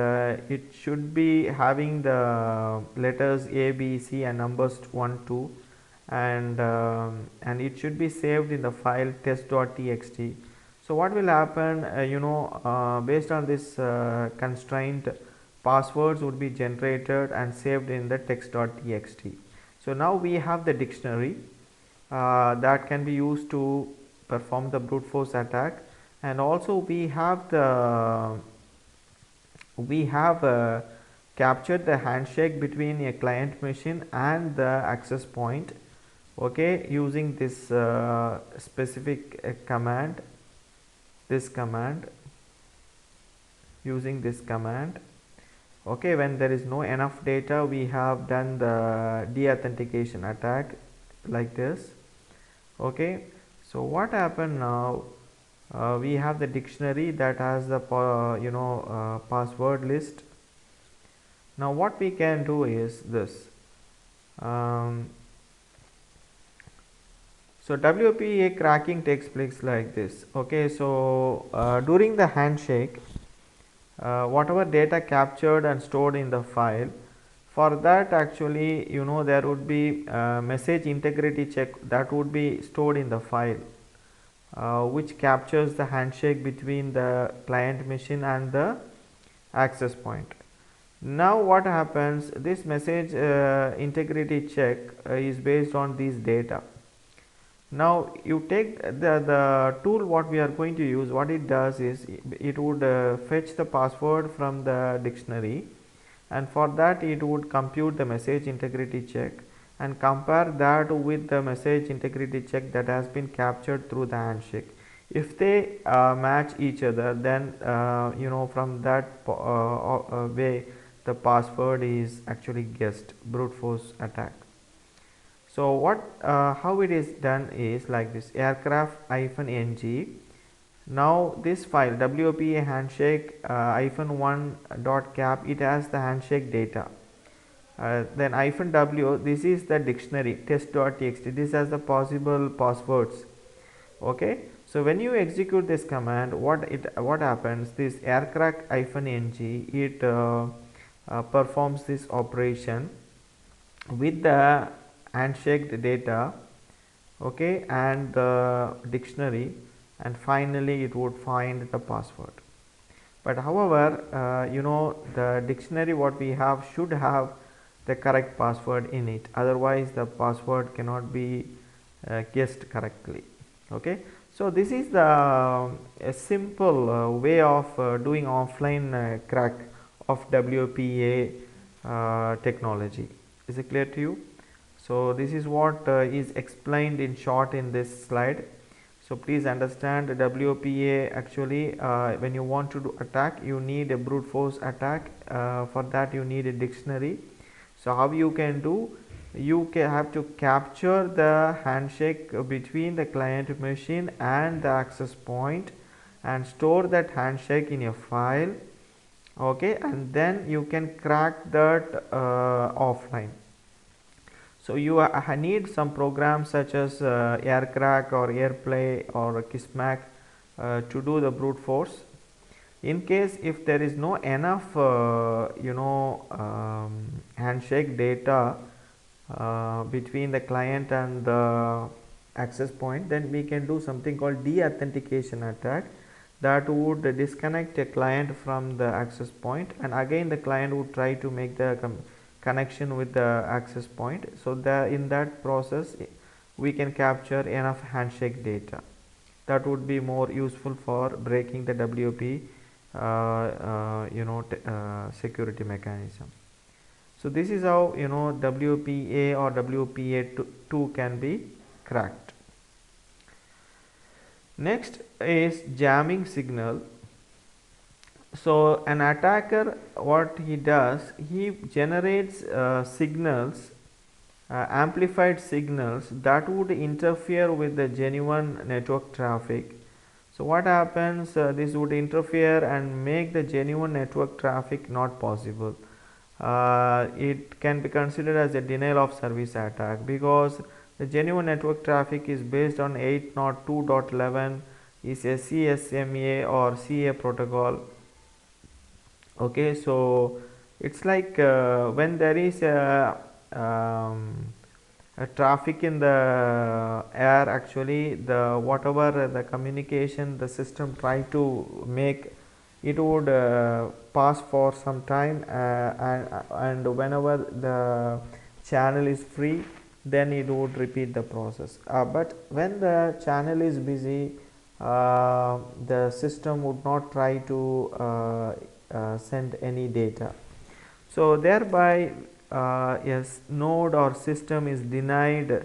it should be having the letters A, B, C and numbers 1, 2, and it should be saved in the file test.txt. So what will happen, based on this constraint, passwords would be generated and saved in the text.txt. So now we have the dictionary that can be used to perform the brute force attack, and also we have captured the handshake between a client machine and the access point. Okay, using this specific command, using this command. Okay, when there is no enough data, we have done the de-authentication attack like this. Okay, so what happened now, we have the dictionary that has the password list. Now what we can do is this. So WPA cracking takes place like this. Okay, so during the handshake, whatever data captured and stored in the file, for that actually there would be message integrity check that would be stored in the file, which captures the handshake between the client machine and the access point. Now what happens, this message integrity check is based on these data. Now you take the tool what we are going to use, what it does is it would fetch the password from the dictionary, and for that it would compute the message integrity check, and compare that with the message integrity check that has been captured through the handshake. If they match each other, then from that way the password is actually guessed, brute force attack. So how it is done is like this: aircraft-ng. Now this file WPA handshake -1 dot cap, it has the handshake data. Then -w, this is the dictionary test.txt. This has the possible passwords. Okay, so when you execute this command, what happens? This aircraft-ng, it performs this operation with the handshake data, okay, and the dictionary, and finally it would find the password. But however, the dictionary what we have should have the correct password in it, otherwise the password cannot be guessed correctly. Okay, so this is the a simple way of doing offline crack of WPA technology. Is it clear to you? So this is what is explained in short in this slide. So please understand, WPA actually when you want to do attack, you need a brute force attack. For that you need a dictionary. So how you can do? You have to capture the handshake between the client machine and the access point and store that handshake in a file. Okay, and then you can crack that offline. So you need some programs such as AirCrack or AirPlay or Kismac to do the brute force. In case if there is no enough handshake data between the client and the access point, then we can do something called de-authentication attack that would disconnect a client from the access point, and again the client would try to make the connection with the access point. So in that process we can capture enough handshake data. That would be more useful for breaking the WP security mechanism. So this is how WPA or WPA2 can be cracked. Next is jamming signal. So an attacker, what he does, he generates signals, amplified signals that would interfere with the genuine network traffic. So what happens, this would interfere and make the genuine network traffic not possible. It can be considered as a denial of service attack, because the genuine network traffic is based on 802.11 is a CSMA or CA protocol. Okay, so it's like when there is a traffic in the air, actually the whatever the communication the system try to make, it would pass for some time and whenever the channel is free, then it would repeat the process. But when the channel is busy, the system would not try to send any data. So thereby yes, node or system is denied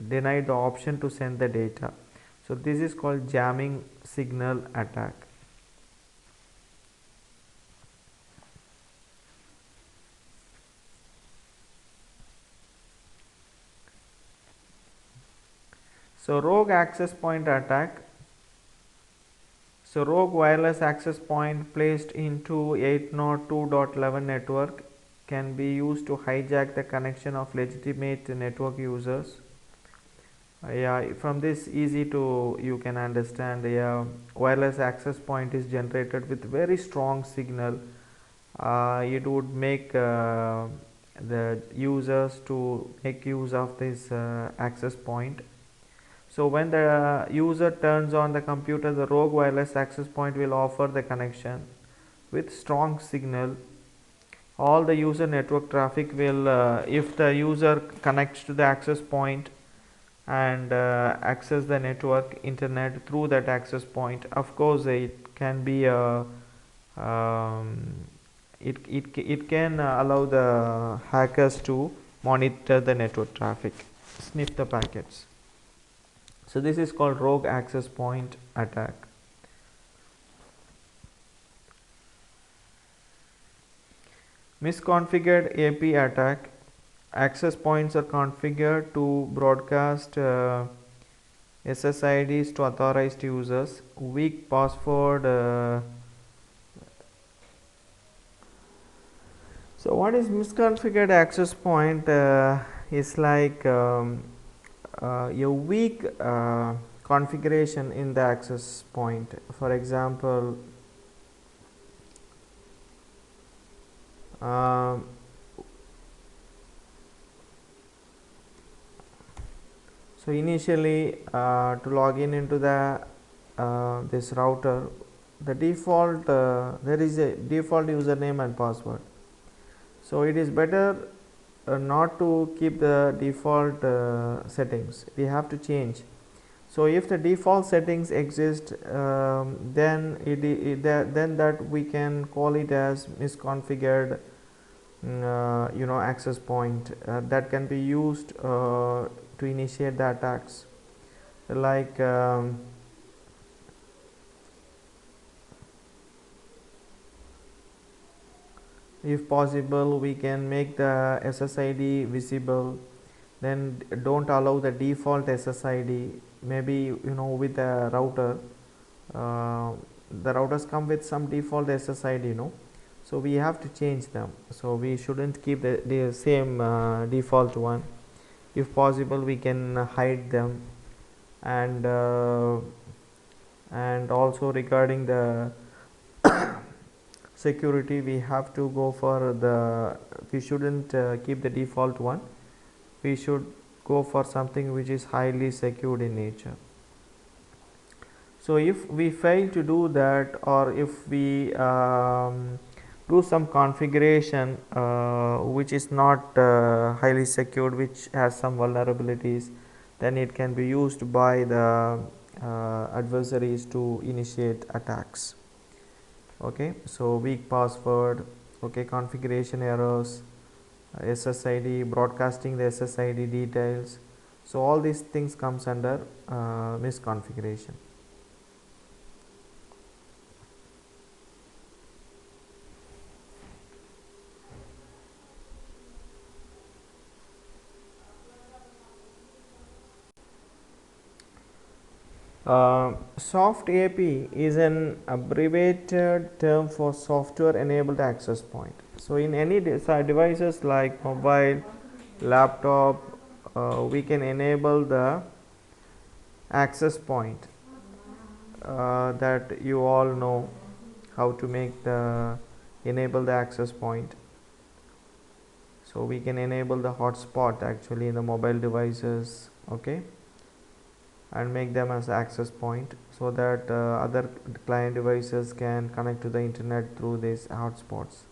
denied the option to send the data. So this is called jamming signal attack. So rogue access point attack. So rogue wireless access point placed into 802.11 network can be used to hijack the connection of legitimate network users. Yeah, from this easy to you can understand, wireless access point is generated with very strong signal. It would make the users to make use of this access point. So when the user turns on the computer, the rogue wireless access point will offer the connection with strong signal. All the user network traffic will, if the user connects to the access point and access the network internet through that access point, of course it can be a It can allow the hackers to monitor the network traffic, sniff the packets. So this is called rogue access point attack. Misconfigured AP attack. Access points are configured to broadcast SSIDs to authorized users. Weak password. So what is misconfigured access point? Is like a weak configuration in the access point. For example, so initially to log in into the this router, the default there is a default username and password. So it is better not to keep the default settings. We have to change. So if the default settings exist, then then that we can call it as misconfigured access point that can be used to initiate the attacks, like if possible we can make the SSID visible, then don't allow the default SSID. Maybe with the router, the routers come with some default SSID, so we have to change them. So we shouldn't keep the same default one. If possible we can hide them. And also regarding the security, we have to go for we shouldn't keep the default one. We should go for something which is highly secured in nature. So if we fail to do that, or if we do some configuration which is not highly secured, which has some vulnerabilities, then it can be used by the adversaries to initiate attacks. Okay, so weak password, okay, configuration errors, SSID, broadcasting the SSID details. So all these things comes under misconfiguration. Soft AP is an abbreviated term for software enabled access point. So in any devices like mobile, laptop, we can enable the access point that you all know how to enable the access point. So we can enable the hotspot actually in the mobile devices, okay, and make them as access point, so that other client devices can connect to the internet through these hotspots.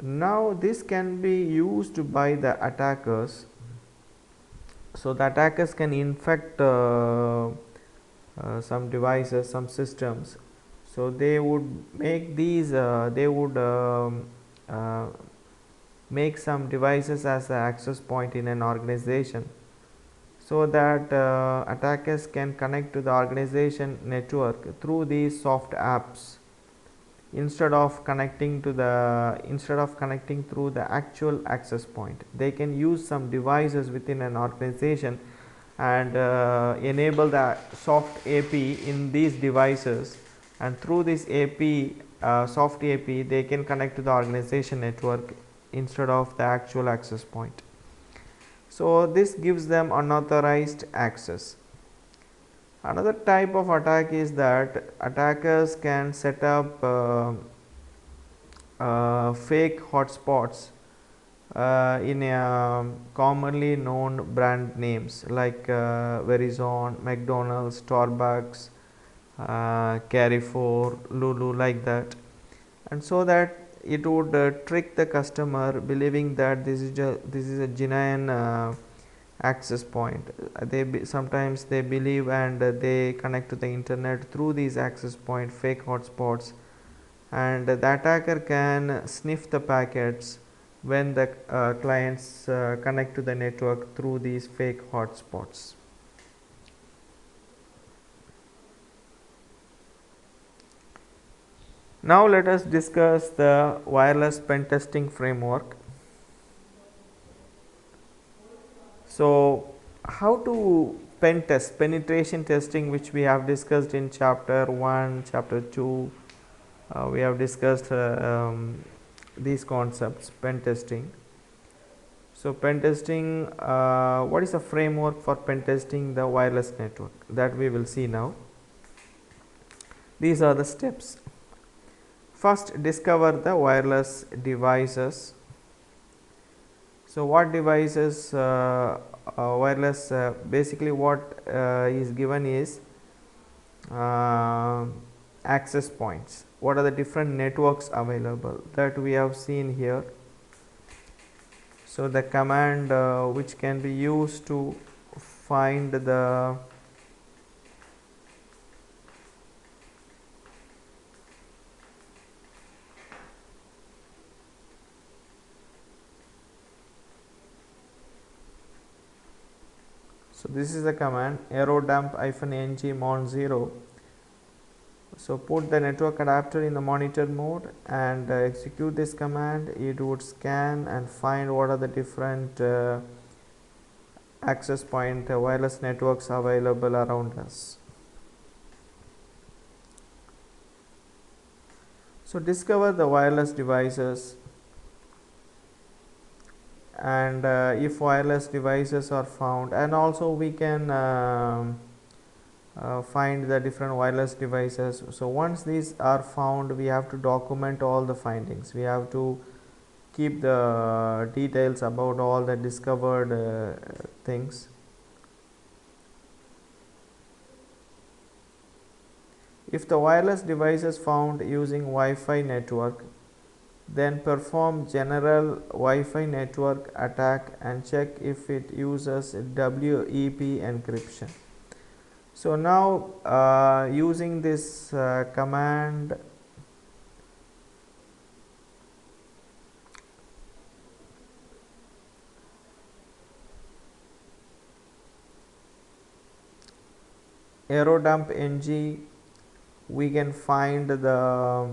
Now this can be used by the attackers. So the attackers can infect some devices, some systems. So they would make these make some devices as an access point in an organization, so that attackers can connect to the organization network through these soft apps, instead of connecting through the actual access point. They can use some devices within an organization and enable the soft AP in these devices, and through this AP, soft AP, they can connect to the organization network instead of the actual access point. So this gives them unauthorized access. Another type of attack is that attackers can set up fake hotspots in commonly known brand names like Verizon, McDonald's, Starbucks, Carrefour, Lulu, like that, and so that it would trick the customer believing that this is a genuine access point. Sometimes they believe, and they connect to the internet through these access point fake hotspots, and the attacker can sniff the packets when the clients connect to the network through these fake hotspots. Now let us discuss the wireless pen testing framework. So how to pen test, penetration testing, which we have discussed in chapter 1, chapter 2, we have discussed these concepts, pen testing. So pen testing, what is the framework for pen testing the wireless network, that we will see now. These are the steps. First, discover the wireless devices. So what devices, wireless, basically what is given is access points. What are the different networks available, that we have seen here. So the command which can be used to find the so this is the command aerodump-ng mon 0. So put the network adapter in the monitor mode and execute this command. It would scan and find what are the different access point wireless networks available around us. So discover the wireless devices, and if wireless devices are found, and also we can find the different wireless devices. So once these are found, we have to document all the findings. We have to keep the details about all the discovered things. If the wireless device is found using Wi-Fi network, then perform general Wi-Fi network attack and check if it uses WEP encryption. So now using this command, aerodump-ng, we can find the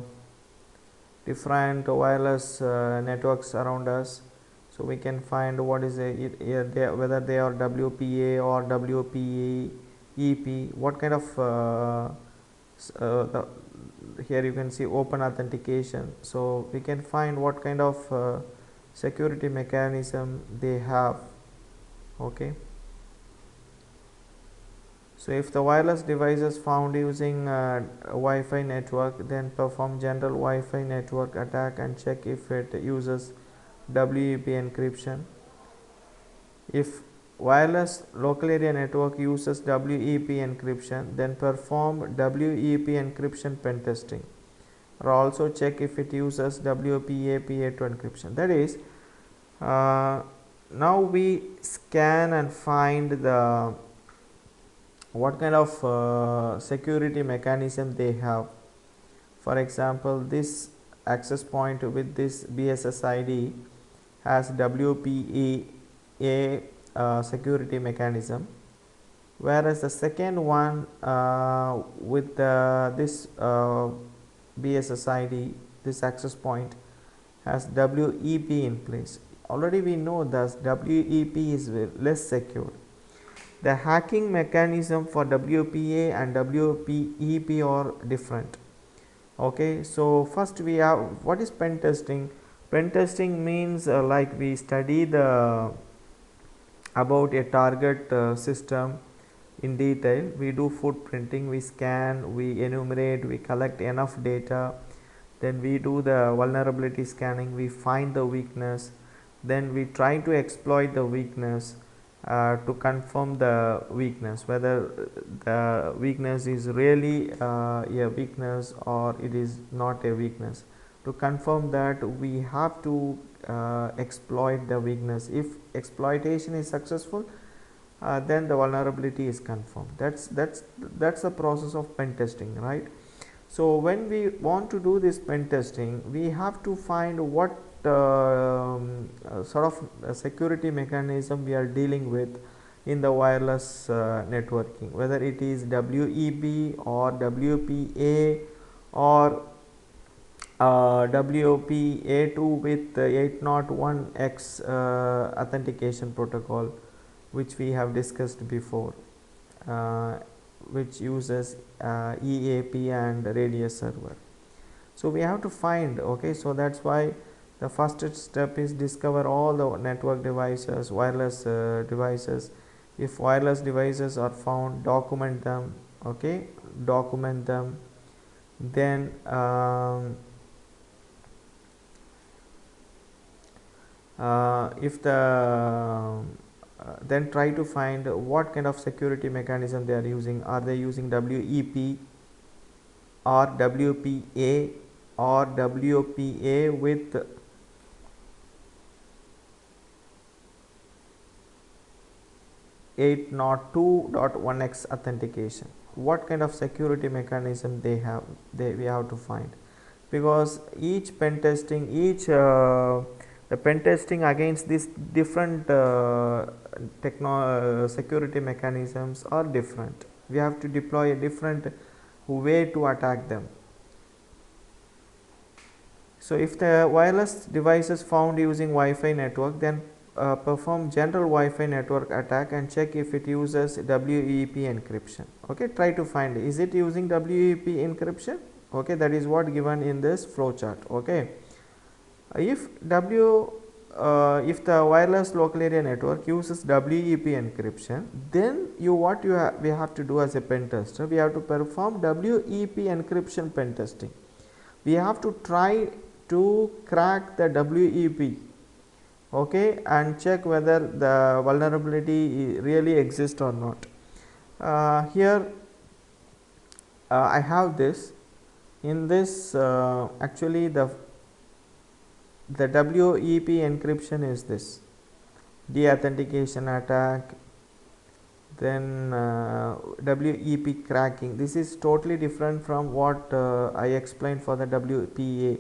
different wireless networks around us. So we can find what is whether they are WPA or WPEP, what kind of here you can see open authentication. So we can find what kind of security mechanism they have. Okay. So if the wireless device is found using Wi-Fi network, then perform general Wi-Fi network attack and check if it uses WEP encryption. If wireless local area network uses WEP encryption, then perform WEP encryption pen testing, or also check if it uses WPA PA2 encryption. That is, now we scan and find the what kind of security mechanism they have. For example, this access point with this BSS ID has WPA security mechanism, whereas the second one with this BSS ID, this access point has WEP in place. Already we know that WEP is less secure. The hacking mechanism for WPA and WPEP are different. Okay, so first we have, what is pen testing? Pen testing means like we study the about a target system in detail. We do footprinting, we scan, we enumerate, we collect enough data, then we do the vulnerability scanning, we find the weakness, then we try to exploit the weakness to confirm the weakness, whether the weakness is really a weakness or it is not a weakness. To confirm that, we have to exploit the weakness. If exploitation is successful, then the vulnerability is confirmed. That's the process of pen testing, right? So when we want to do this pen testing, we have to find what sort of security mechanism we are dealing with in the wireless networking, whether it is WEP or WPA or WPA2 with 801x authentication protocol, which we have discussed before, uh, which uses EAP and radius server. So we have to find, okay, so that's why the first step is discover all the network devices, wireless devices. If wireless devices are found, document them, okay, document them. Then if the then try to find what kind of security mechanism they are using. Are they using WEP or WPA or WPA with eight not 2.1x authentication? What kind of security mechanism they have, we have to find, because each pen testing, the pen testing against these different security mechanisms are different. We have to deploy a different way to attack them. So if the wireless device is found using Wi-Fi network, then perform general Wi-Fi network attack and check if it uses WEP encryption. Okay, try to find, is it using WEP encryption? Okay, that is what given in this flowchart. Okay, if if the wireless local area network uses WEP encryption, then we have to do as a pen tester, we have to perform WEP encryption pen testing. We have to try to crack the WEP, okay, and check whether the vulnerability really exists or not. Here I have this. In this actually the WEP encryption is this deauthentication attack, then WEP cracking. This is totally different from what I explained for the WPA.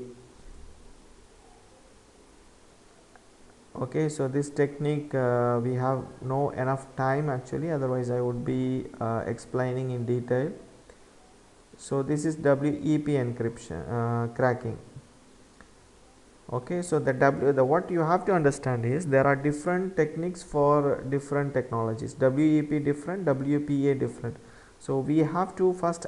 Okay, so this technique we have no enough time actually, otherwise I would be explaining in detail. So this is WEP encryption cracking. Okay, so the what you have to understand is there are different techniques for different technologies. WEP different, WPA different. So we have to first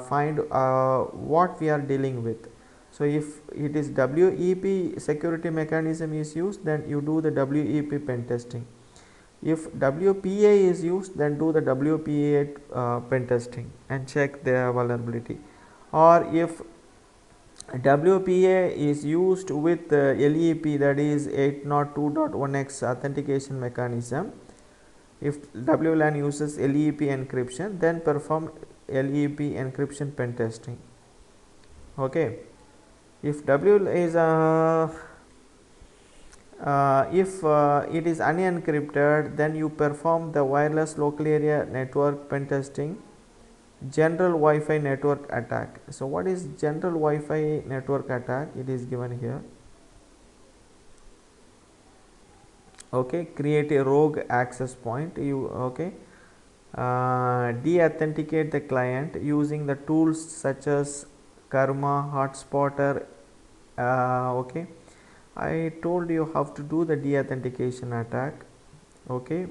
find what we are dealing with. So if it is WEP security mechanism is used, then you do the WEP pen testing. If WPA is used, then do the WPA pen testing and check the vulnerability. Or if WPA is used with LEP, that is 802.1x authentication mechanism. If WLAN uses LEP encryption, then perform LEP encryption pen testing. Okay, if if it is unencrypted, then you perform the wireless local area network pen testing, general Wi-Fi network attack. So what is general Wi-Fi network attack? It is given here. Okay, create a rogue access point. De-authenticate the client using the tools such as Karma, Hotspotter. Okay, I told you how to do the de-authentication attack. Okay,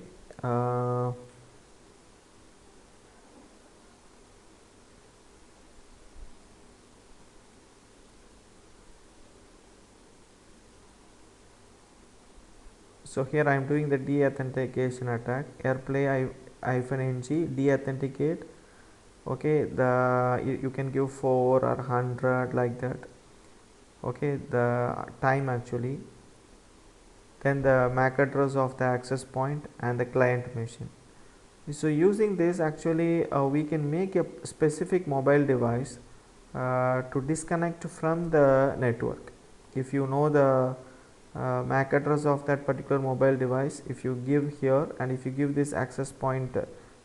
so here I am doing the de-authentication attack. AirPlay -ng de-authenticate. Okay, you can give 4 or 100 like that. Okay, the time actually, then the MAC address of the access point and the client machine. So using this actually we can make a specific mobile device to disconnect from the network. If you know the MAC address of that particular mobile device, if you give here and if you give this access point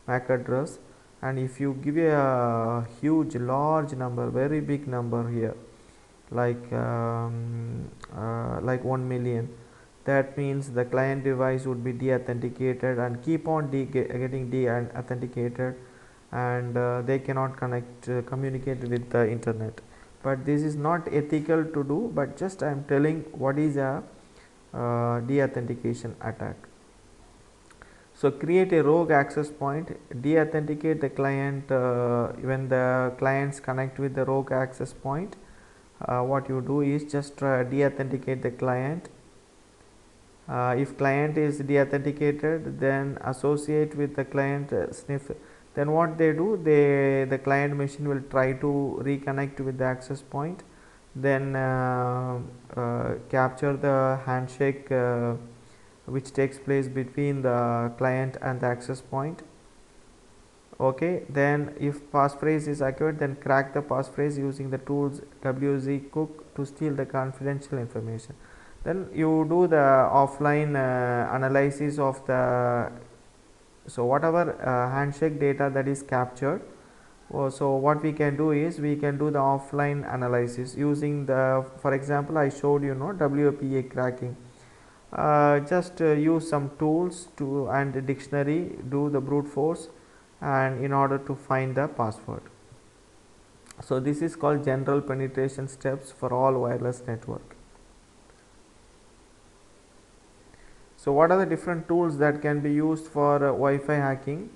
MAC address, and if you give a huge large number, very big number here, like 1 million, that means the client device would be de-authenticated and keep on getting de-authenticated, and they cannot communicate with the internet. But this is not ethical to do, but just I am telling what is a de-authentication attack. So create a rogue access point, de-authenticate the client. When the clients connect with the rogue access point, what you do is just de-authenticate the client. If client is de-authenticated, then associate with the client sniff. Then what they do, the client machine will try to reconnect with the access point, then capture the handshake which takes place between the client and the access point. Okay, then if passphrase is accurate, then crack the passphrase using the tools WZCook to steal the confidential information. Then you do the offline analysis of the, so whatever handshake data that is captured. So what we can do is we can do the offline analysis using the, for example, I showed WPA cracking. Just use some tools to and a dictionary, do the brute force, and in order to find the password. So this is called general penetration steps for all wireless network. So what are the different tools that can be used for Wi-Fi hacking?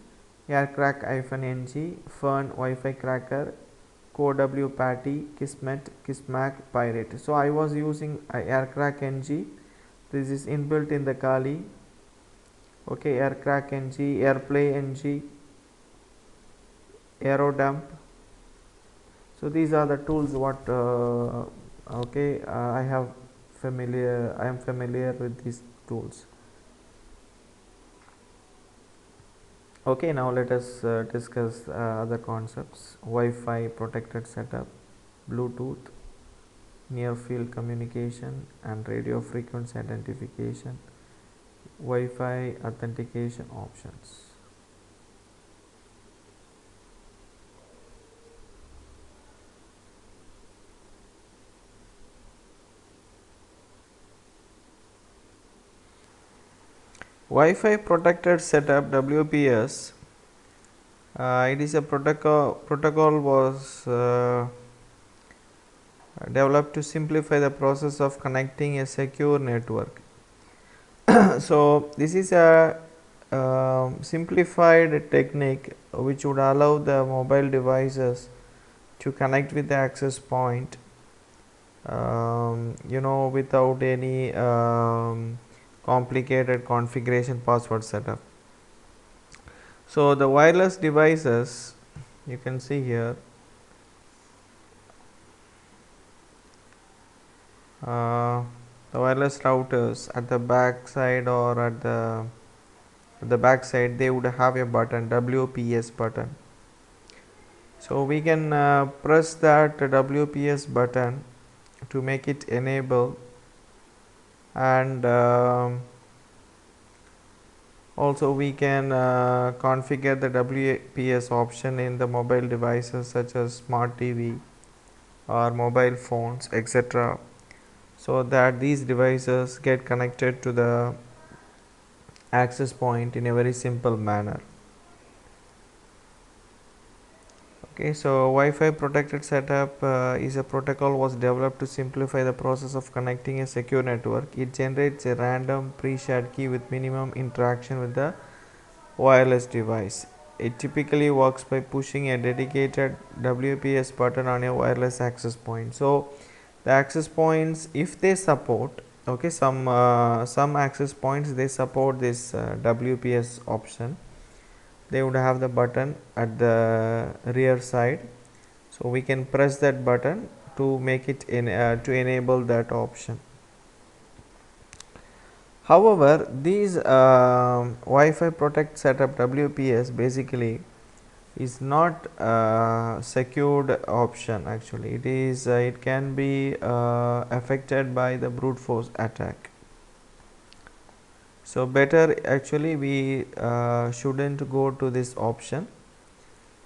Aircrack-ng, Fern Wi-Fi cracker, CoreWPATI, Kismet, Kismac, Pirate. So I was using Aircrack-ng. This is inbuilt in the Kali. Okay, Aircrack-ng, Airplay-ng, Aerodump. So these are the tools what I am familiar with these tools. Okay, now let us discuss other concepts. Wi-Fi protected setup, Bluetooth, near field communication and radio frequency identification, Wi-Fi authentication options. Wi-Fi protected setup, WPS, it is a protocol was developed to simplify the process of connecting a secure network. So this is a simplified technique which would allow the mobile devices to connect with the access point without any complicated configuration password setup. So the wireless devices, you can see here, the wireless routers at the back side or at the back side, they would have a button, WPS button. So we can press that WPS button to make it enable, and also we can configure the WPS option in the mobile devices such as smart TV or mobile phones, etc., so that these devices get connected to the access point in a very simple manner. Okay, so Wi-Fi protected setup is a protocol was developed to simplify the process of connecting a secure network. It generates a random pre-shared key with minimum interaction with the wireless device. It typically works by pushing a dedicated WPS button on a wireless access point. So the access points, if they support, okay, some access points they support this WPS option, they would have the button at the rear side, so we can press that button to make it to enable that option. However, these Wi-Fi protect setup WPS basically is not secured option. Actually, it can be affected by the brute force attack. So better actually we shouldn't go to this option.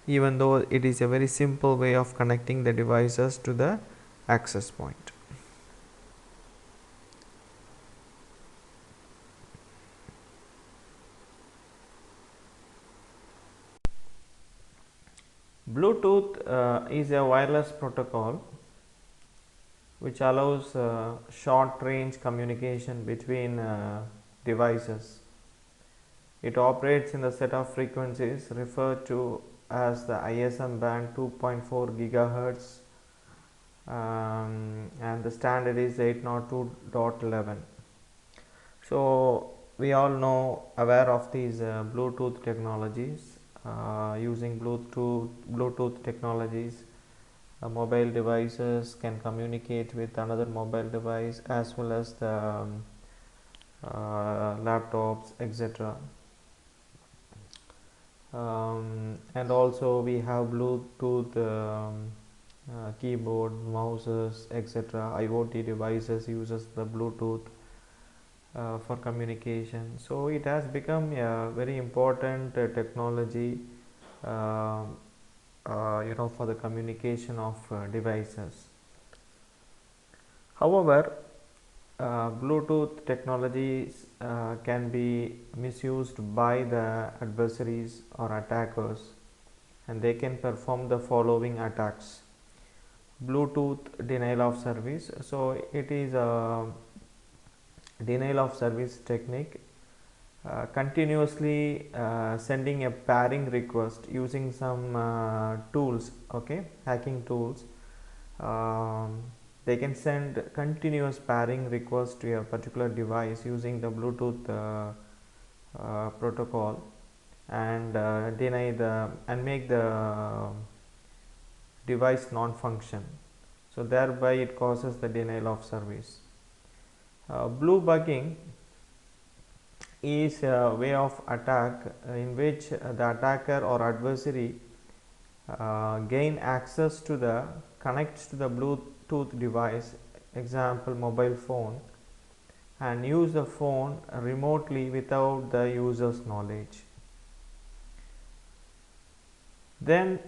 even though it is a very simple way of connecting the devices to the access point. Bluetooth is a wireless protocol which allows short range communication between devices. It operates in the set of frequencies referred to as the ISM band 2.4 gigahertz, and the standard is 802.11. So we all know aware of these Bluetooth technologies. Using Bluetooth technologies, mobile devices can communicate with another mobile device as well as the laptops, etc. And also we have Bluetooth keyboard, mouses, etc. IoT devices uses the Bluetooth for communication. So it has become a very important technology, for the communication of devices. However, Bluetooth technologies can be misused by the adversaries or attackers, and they can perform the following attacks. Bluetooth denial of service. So it is a denial of service technique, continuously sending a pairing request using some tools, okay, hacking tools. They can send continuous pairing requests to a particular device using the Bluetooth protocol, and deny the and make the device non-function. So thereby it causes the denial of service. Blue bugging is a way of attack in which the attacker or adversary gain access to the connects to the Bluetooth device, example mobile phone, and use the phone remotely without the user's knowledge. Then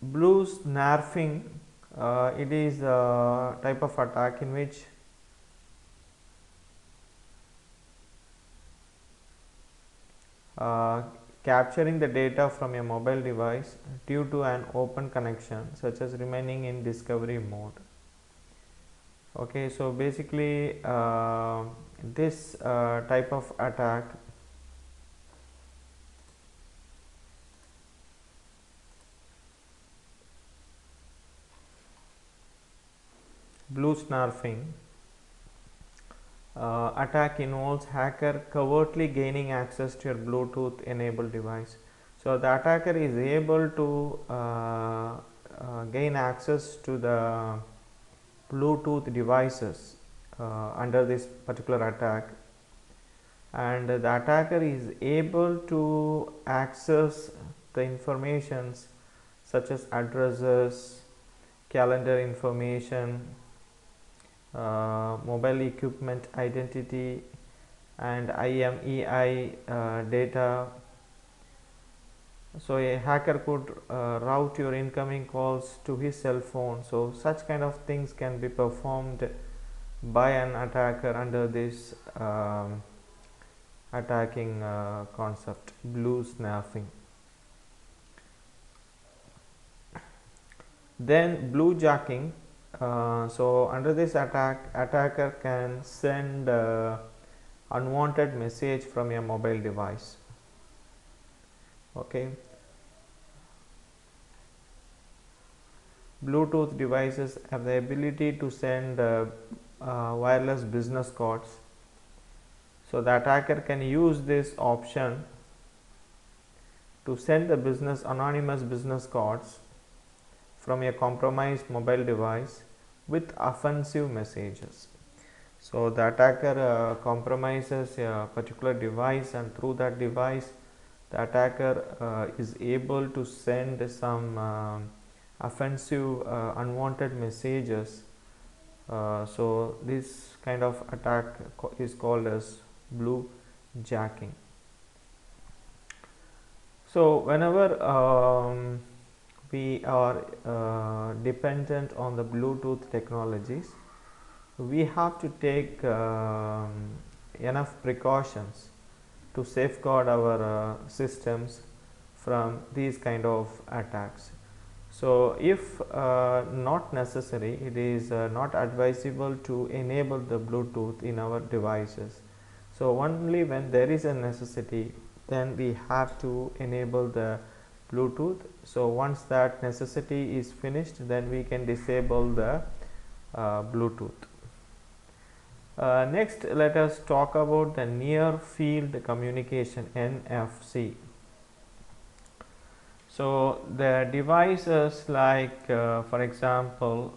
blue snarfing, it is a type of attack in which capturing the data from a mobile device due to an open connection, such as remaining in discovery mode. Okay, so basically this type of attack blue snarfing attack involves hacker covertly gaining access to your Bluetooth enabled device. So the attacker is able to gain access to the Bluetooth devices under this particular attack, and the attacker is able to access the informations such as addresses, calendar information, mobile equipment identity, and IMEI data. So a hacker could route your incoming calls to his cell phone. So such kind of things can be performed by an attacker under this attacking concept, blue snarfing. Then blue jacking. So under this attack, attacker can send unwanted message from a mobile device. Okay, Bluetooth devices have the ability to send wireless business cards. So the attacker can use this option to send the anonymous business cards from a compromised mobile device with offensive messages. So the attacker compromises a particular device, and through that device the attacker is able to send some offensive unwanted messages. So this kind of attack is called as blue jacking. So whenever we are dependent on the Bluetooth technologies, we have to take enough precautions to safeguard our systems from these kind of attacks. So if not necessary, it is not advisable to enable the Bluetooth in our devices. So only when there is a necessity, then we have to enable the Bluetooth. So once that necessity is finished, then we can disable the Bluetooth. Next, let us talk about the near field communication, NFC. So the devices like for example,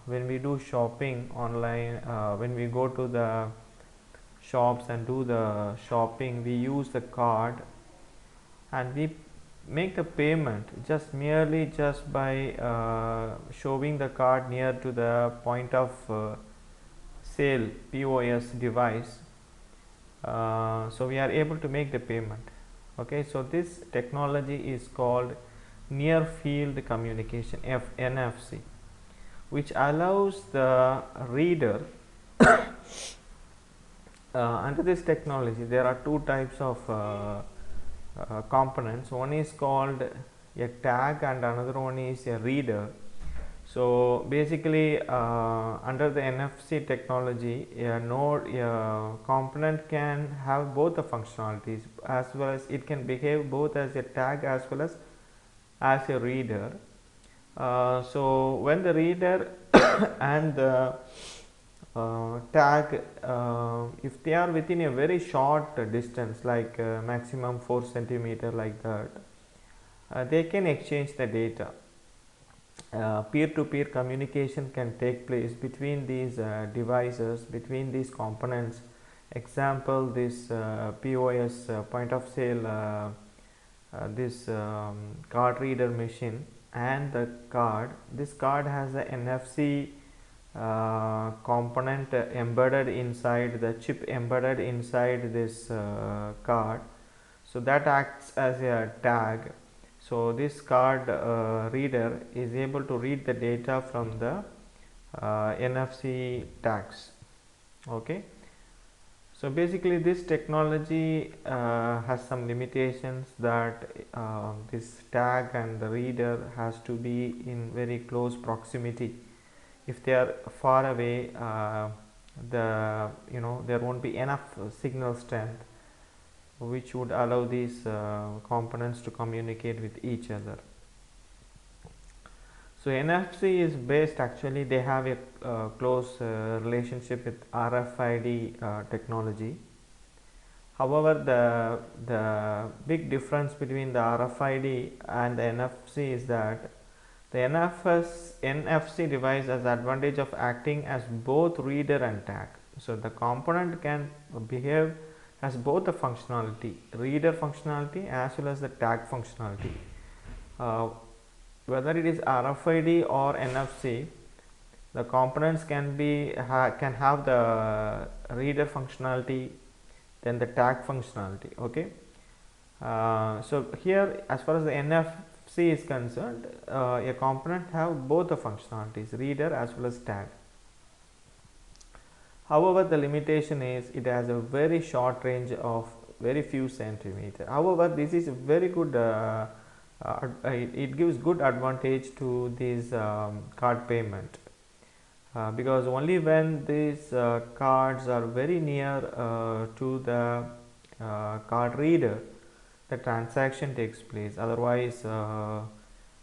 when we do shopping online, when we go to the shops and do the shopping, we use the card and we make the payment just by showing the card near to the point of sale POS device. So we are able to make the payment. Okay, so this technology is called near field communication, NFC, which allows the reader under this technology there are two types of components. One is called a tag and another one is a reader. So basically under the NFC technology, a node component can have both the functionalities, as well as it can behave both as a tag as well as a reader. So when the reader and the tag, if they are within a very short distance, like maximum 4 centimeter, like that, they can exchange the data. Peer-to-peer communication can take place between these devices, between these components. Example, this POS point of sale, this card reader machine and the card. This card has a NFC component embedded inside, the chip embedded inside this card. So that acts as a tag. So this card reader is able to read the data from the NFC tags. Okay. So basically this technology has some limitations, that this tag and the reader has to be in very close proximity. If they are far away, there won't be enough signal strength which would allow these components to communicate with each other. So NFC is based, actually they have a close relationship with RFID technology. However, the big difference between the RFID and the NFC is that the NFC device has the advantage of acting as both reader and tag. So the component can behave as both the functionality, reader functionality as well as the tag functionality. Whether it is RFID or NFC, the components can have the reader functionality, then the tag functionality. Okay. So here, as far as the NFC is concerned, a component have both the functionalities, reader as well as tag. However, the limitation is it has a very short range of very few centimeter. However, this is a very good, it gives good advantage to this card payment, because only when these cards are very near to the card reader, the transaction takes place. Otherwise,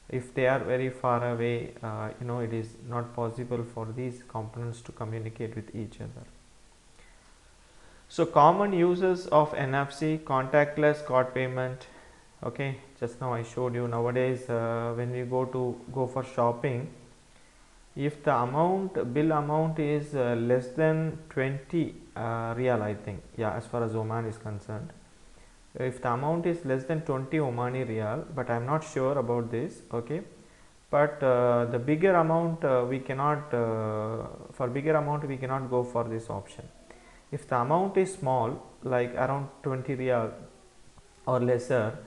if they are very far away, it is not possible for these components to communicate with each other. So common uses of NFC: contactless card payment. Okay, just now I showed you. Nowadays when we go for shopping, if the bill amount is less than 20 real, I think, yeah, as far as Oman is concerned, if the amount is less than 20 Omani Riyal, but I am not sure about this. Okay, but the bigger amount we cannot for bigger amount we cannot go for this option. If the amount is small, like around 20 Riyal or lesser,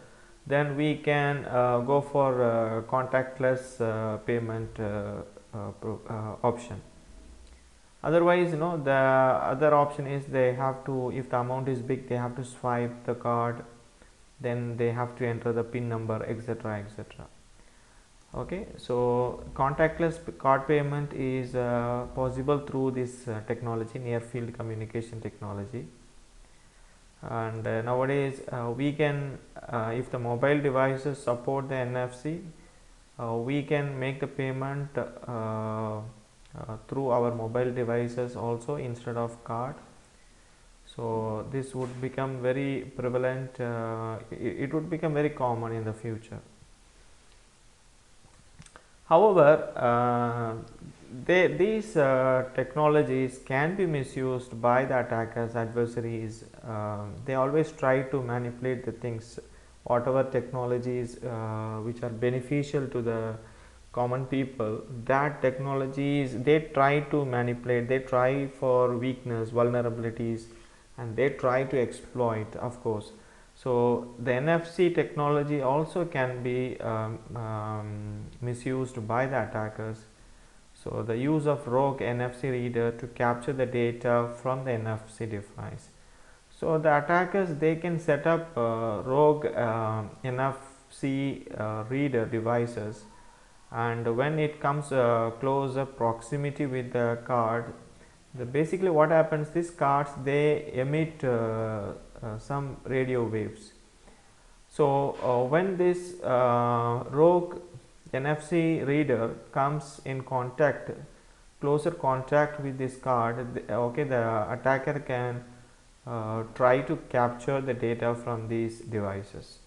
then we can go for contactless payment option. Otherwise, the other option is they have to, if the amount is big, they have to swipe the card, then they have to enter the pin number, etc., etc. Okay, so contactless card payment is possible through this technology, near field communication technology. And nowadays we can, if the mobile devices support the NFC, we can make the payment through our mobile devices also instead of card. So this would become very prevalent, it would become very common in the future. However, these technologies can be misused by the attackers, adversaries. They always try to manipulate the things, whatever technologies which are beneficial to the common people, that technologies they try to manipulate, they try for weakness, vulnerabilities, and they try to exploit, of course. So the NFC technology also can be misused by the attackers. So the use of rogue NFC reader to capture the data from the NFC device. So the attackers, they can set up rogue NFC reader devices, and when it comes closer proximity with the card, basically what happens, these cards they emit some radio waves. So when this rogue NFC reader comes in contact, closer contact with this card, the attacker can try to capture the data from these devices.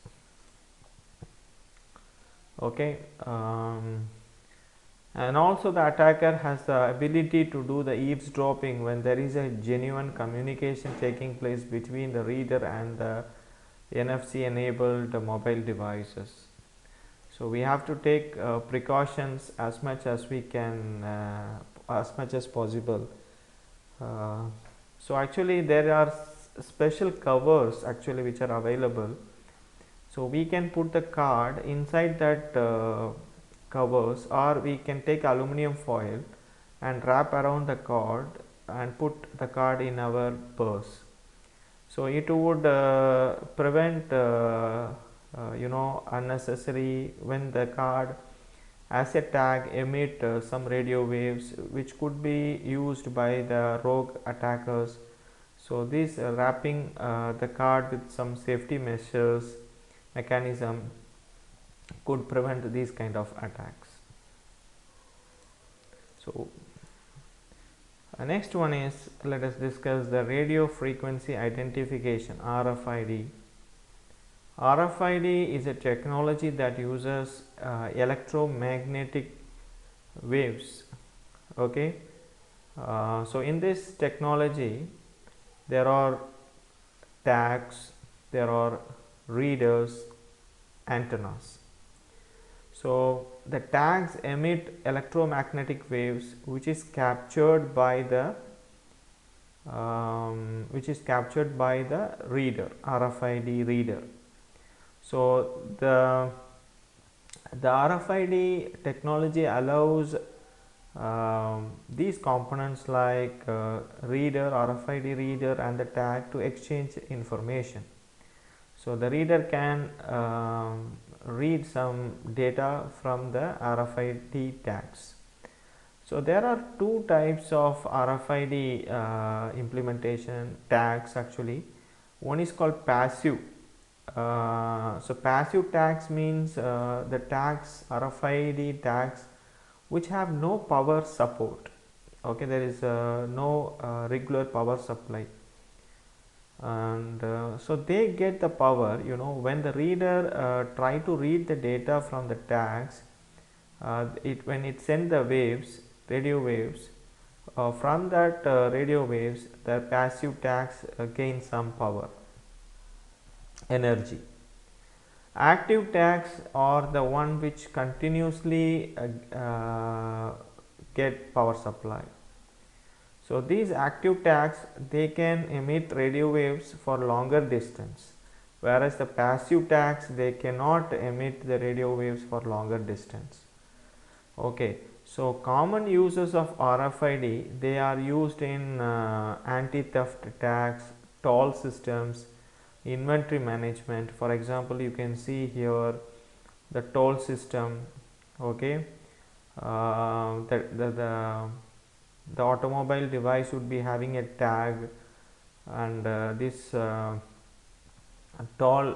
Okay, and also the attacker has the ability to do the eavesdropping when there is a genuine communication taking place between the reader and the NFC enabled mobile devices. So we have to take precautions as much as we can, as much as possible. So actually there are special covers actually which are available. So we can put the card inside that covers, or we can take aluminum foil and wrap around the card and put the card in our purse. So it would prevent unnecessary, when the card as a tag emit some radio waves which could be used by the rogue attackers. So this wrapping the card with some safety measures mechanism could prevent these kind of attacks. So next one is, let us discuss the radio frequency identification, RFID. RFID is a technology that uses electromagnetic waves. Okay, so in this technology there are tags, there are readers, antennas. So the tags emit electromagnetic waves which is captured by the reader, RFID reader. So the RFID technology allows these components like reader, RFID reader, and the tag to exchange information. So the reader can read some data from the RFID tags. So there are two types of RFID implementation tags actually. One is called passive. So passive tags means the tags, RFID tags, which have no power support. Okay, there is no regular power supply, and so they get the power, when the reader try to read the data from the tags, when it send the waves, radio waves, from that radio waves, the passive tags gain some power, energy. Active tags are the one which continuously get power supply. So these active tags, they can emit radio waves for longer distance, whereas the passive tags, they cannot emit the radio waves for longer distance. Okay, so common uses of RFID, they are used in anti-theft tags, toll systems, inventory management. For example, you can see here the toll system. Okay, the automobile device would be having a tag, and this toll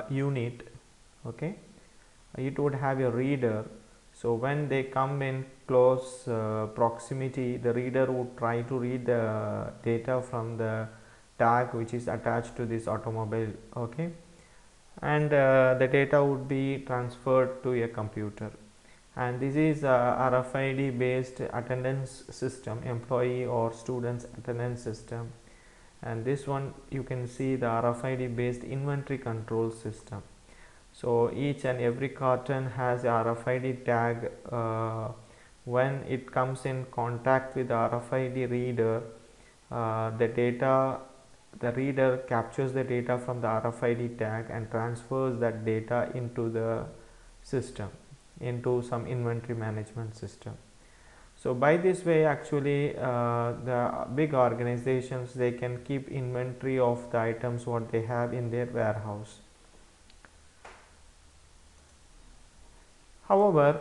unit, okay, it would have a reader. So when they come in close proximity, the reader would try to read the data from the tag which is attached to this automobile. Okay, and the data would be transferred to a computer, and this is RFID based attendance system, employee or students attendance system. And this one, you can see the RFID based inventory control system. So each and every carton has a RFID tag. When it comes in contact with the RFID reader, the reader captures the data from the RFID tag and transfers that data into the system, into some inventory management system. So by this way, actually the big organizations, they can keep inventory of the items what they have in their warehouse. However,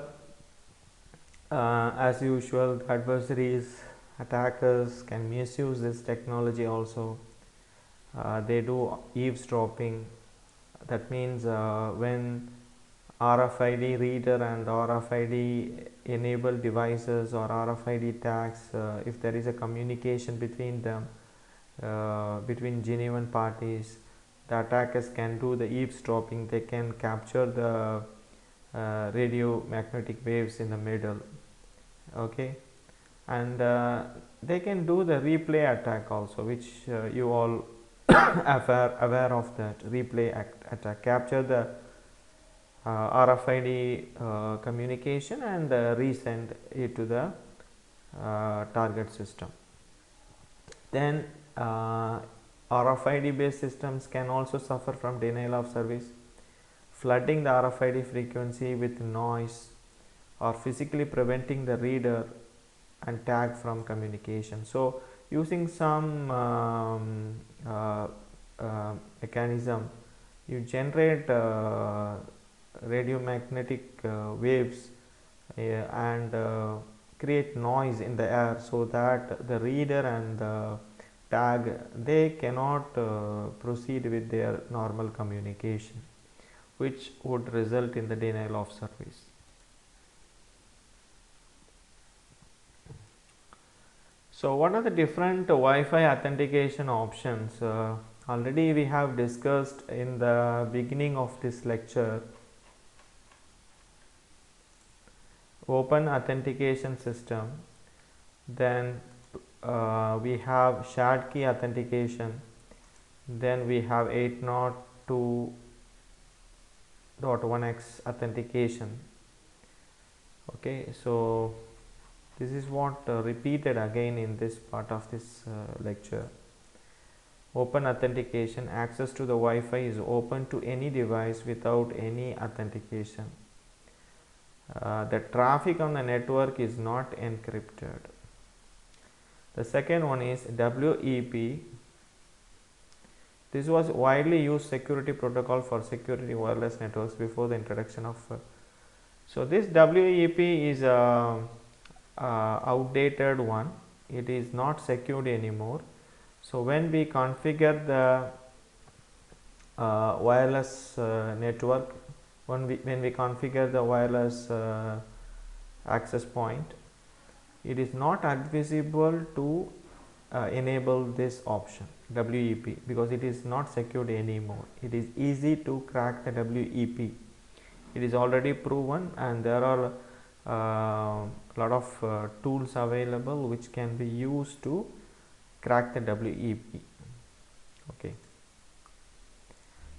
as usual, adversaries, attackers can misuse this technology also. They do eavesdropping. That means when RFID reader and RFID enabled devices or RFID tags, if there is a communication between them, between genuine parties, the attackers can do the eavesdropping. They can capture the radio magnetic waves in the middle. Okay, and they can do the replay attack also, which you all aware of that replay attack. Capture the RFID communication and resend it to the target system. Then RFID based systems can also suffer from denial of service, flooding the RFID frequency with noise, or physically preventing the reader and tag from communication. So using some mechanism, you generate radio magnetic waves and create noise in the air, so that the reader and the tag, they cannot proceed with their normal communication, which would result in the denial of service. So what are the different Wi-Fi authentication options? Already we have discussed in the beginning of this lecture. Open authentication system, then we have shared key authentication, then we have 802.1x authentication. Okay, so this is what repeated again in this part of this lecture. Open authentication, access to the Wi-Fi is open to any device without any authentication. The traffic on the network is not encrypted. The second one is WEP. This was widely used security protocol for security wireless networks before the introduction of so this WEP is a outdated one. It is not secured anymore. So when we configure the wireless network, when we configure the wireless access point, it is not advisable to enable this option WEP, because it is not secured anymore. It is easy to crack the WEP. It is already proven, and there are a lot of tools available which can be used to crack the WEP. Okay.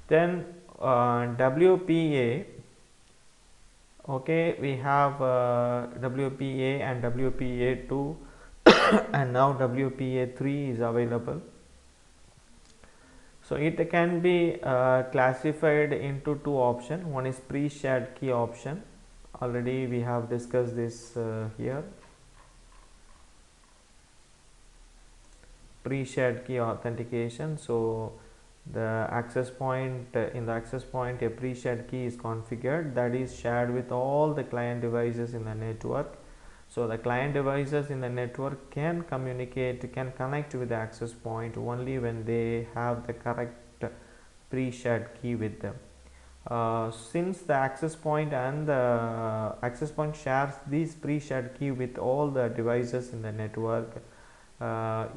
Then WPA. Okay, we have WPA and WPA2 and now WPA3 is available. So it can be classified into two options. One is pre-shared key option. Already we have discussed this here. Pre-shared key authentication. So the access point, in the access point a pre-shared key is configured that is shared with all the client devices in the network. So the client devices in the network can connect with the access point only when they have the correct pre-shared key with them. Since the access point and the access point shares this pre-shared key with all the devices in the network,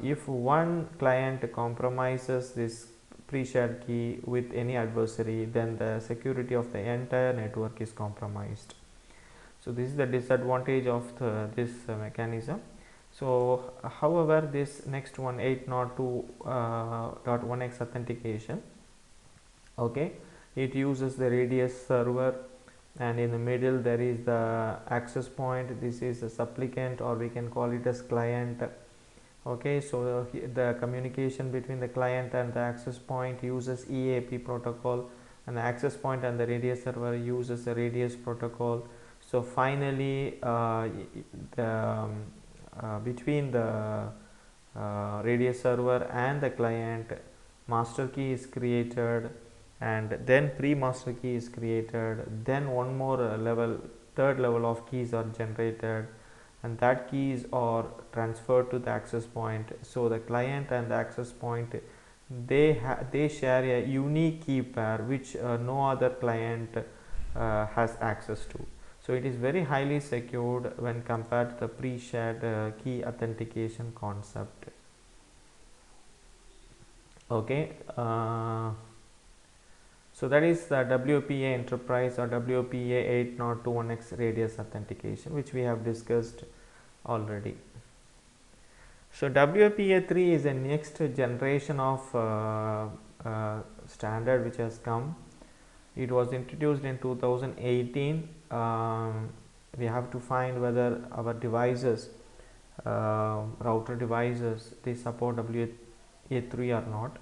if one client compromises this pre-shared key with any adversary, then the security of the entire network is compromised. So this is the disadvantage of this mechanism. So however, this next one 802.1x authentication, okay, it uses the radius server, and in the middle there is the access point. This is a supplicant, or we can call it as client. Okay, so the communication between the client and the access point uses EAP protocol, and the access point and the radius server uses the radius protocol. So finally between the radius server and the client, master key is created, and then pre-master key is created, then one more third level of keys are generated, and that keys are transferred to the access point. So the client and the access point, they share a unique key pair which no other client has access to. So it is very highly secured when compared to the pre-shared key authentication concept. Okay, so that is the WPA Enterprise or WPA 802.1x radius authentication, which we have discussed already. So WPA3 is the next generation of standard which has come. It was introduced in 2018. We have to find whether our devices, router devices, they support WPA3 or not.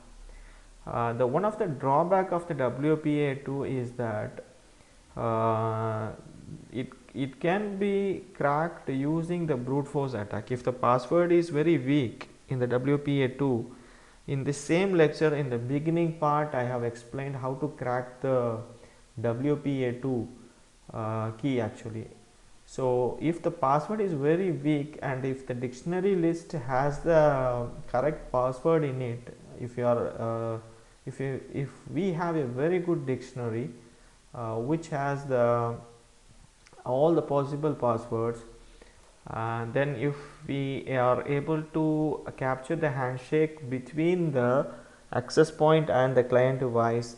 The one of the drawback of the WPA2 is that it can be cracked using the brute force attack. If the password is very weak in the WPA2, in the same lecture in the beginning part I have explained how to crack the WPA2 key actually. So if the password is very weak, and if the dictionary list has the correct password in it, if we have a very good dictionary which has all the possible passwords, then if we are able to capture the handshake between the access point and the client device,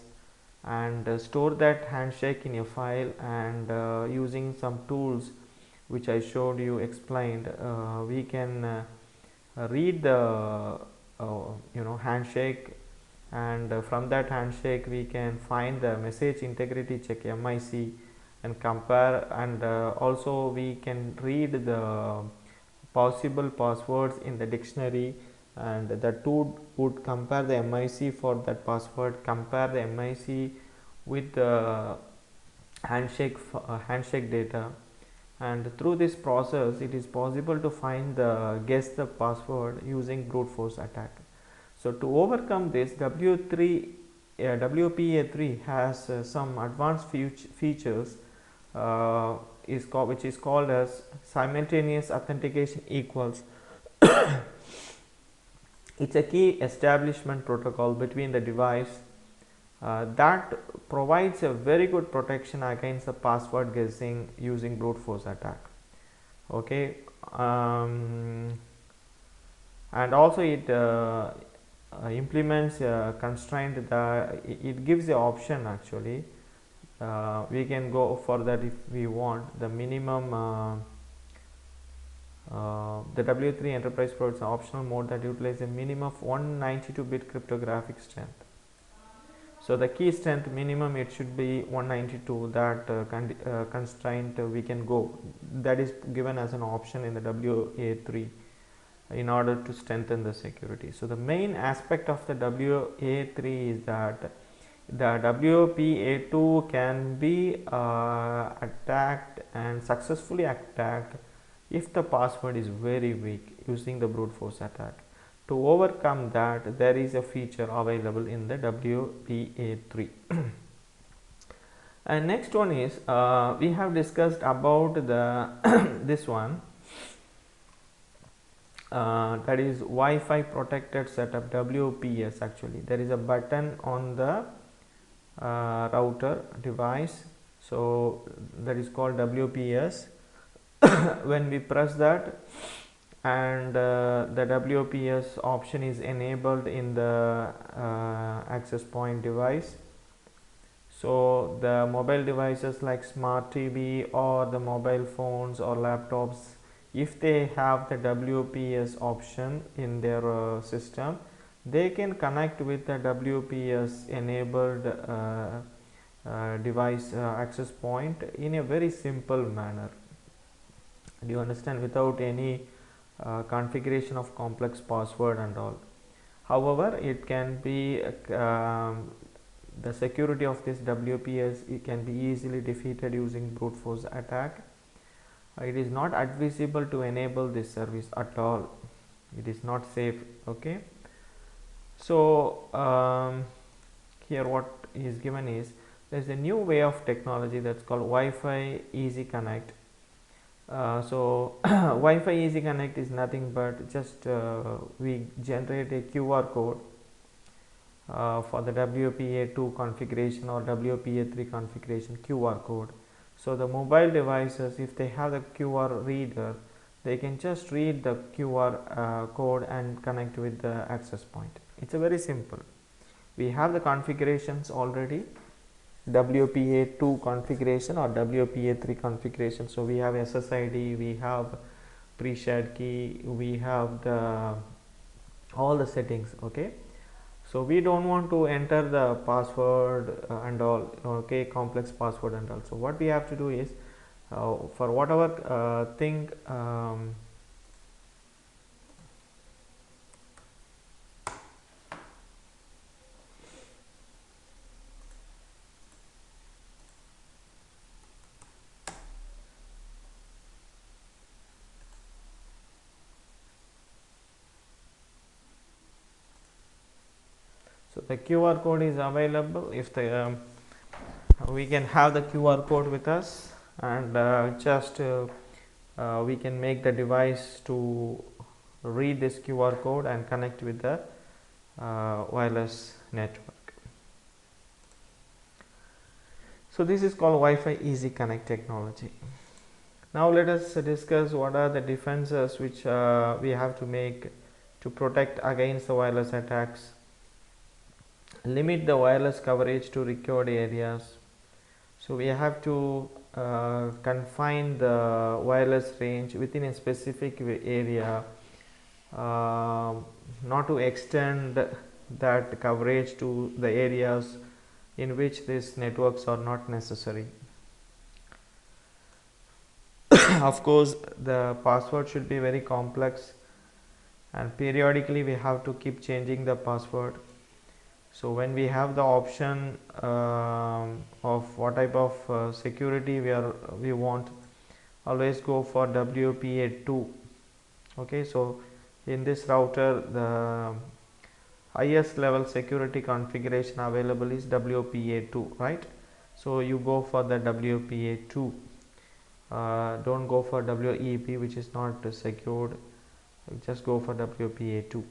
and store that handshake in a file, and using some tools which I showed you, explained, we can read the handshake, and from that handshake we can find the message integrity check MIC and compare, and also we can read the possible passwords in the dictionary, and the tool would compare the MIC for that password, compare the MIC with the handshake data, and through this process it is possible to find guess the password using brute force attack. So to overcome this, WPA3 has some advanced features which is called as simultaneous authentication equals. It's a key establishment protocol between the device that provides a very good protection against the password guessing using brute force attack. Okay, and also it implements a constraint that it gives the option actually. We can go for that if we want. The minimum the W3 Enterprise provides an optional mode that utilizes a minimum of 192-bit cryptographic strength. So the key strength minimum, it should be 192. That constraint we can go. That is given as an option in the WPA3. in order to strengthen the security. So the main aspect of the WA3 is that the WPA2 can be attacked and successfully attacked if the password is very weak using the brute force attack. To overcome that, there is a feature available in the WPA3. And next one is we have discussed about the this one, that is Wi-Fi protected setup, WPS. Actually there is a button on the router device, so that is called WPS. When we press that, and the WPS option is enabled in the access point device, so the mobile devices like smart TV or the mobile phones or laptops, if they have the WPS option in their system, they can connect with the WPS enabled device access point in a very simple manner. Do you understand? Without any configuration of complex password and all. However, it can be the security of this WPS, it can be easily defeated using brute force attack. It is not advisable to enable this service at all. It is not safe. Okay, so here what is given is there is a new way of technology that's called Wi-Fi Easy Connect. So Wi-Fi Easy Connect is nothing but just we generate a QR code for the WPA2 configuration or WPA3 configuration QR code. So the mobile devices, if they have the QR reader, they can just read the QR code and connect with the access point. It's a very simple. We have the configurations already, WPA2 configuration or WPA3 configuration. So we have SSID, we have pre-shared key, we have the all the settings. Okay, so we don't want to enter the password and all, okay, complex password and all. So what we have to do is for whatever thing so the QR code is available. If the we can have the QR code with us, and just we can make the device to read this QR code and connect with the wireless network. So this is called Wi-Fi Easy Connect technology. Now let us discuss what are the defenses which we have to make to protect against the wireless attacks. Limit the wireless coverage to required areas. So we have to confine the wireless range within a specific area, not to extend that coverage to the areas in which these networks are not necessary. Of course, the password should be very complex, and periodically we have to keep changing the password. So when we have the option of what type of security we want, always go for WPA2. Okay, so in this router the highest level security configuration available is WPA2, right? So you go for the WPA2. Don't go for WEP, which is not secured. Just go for WPA2.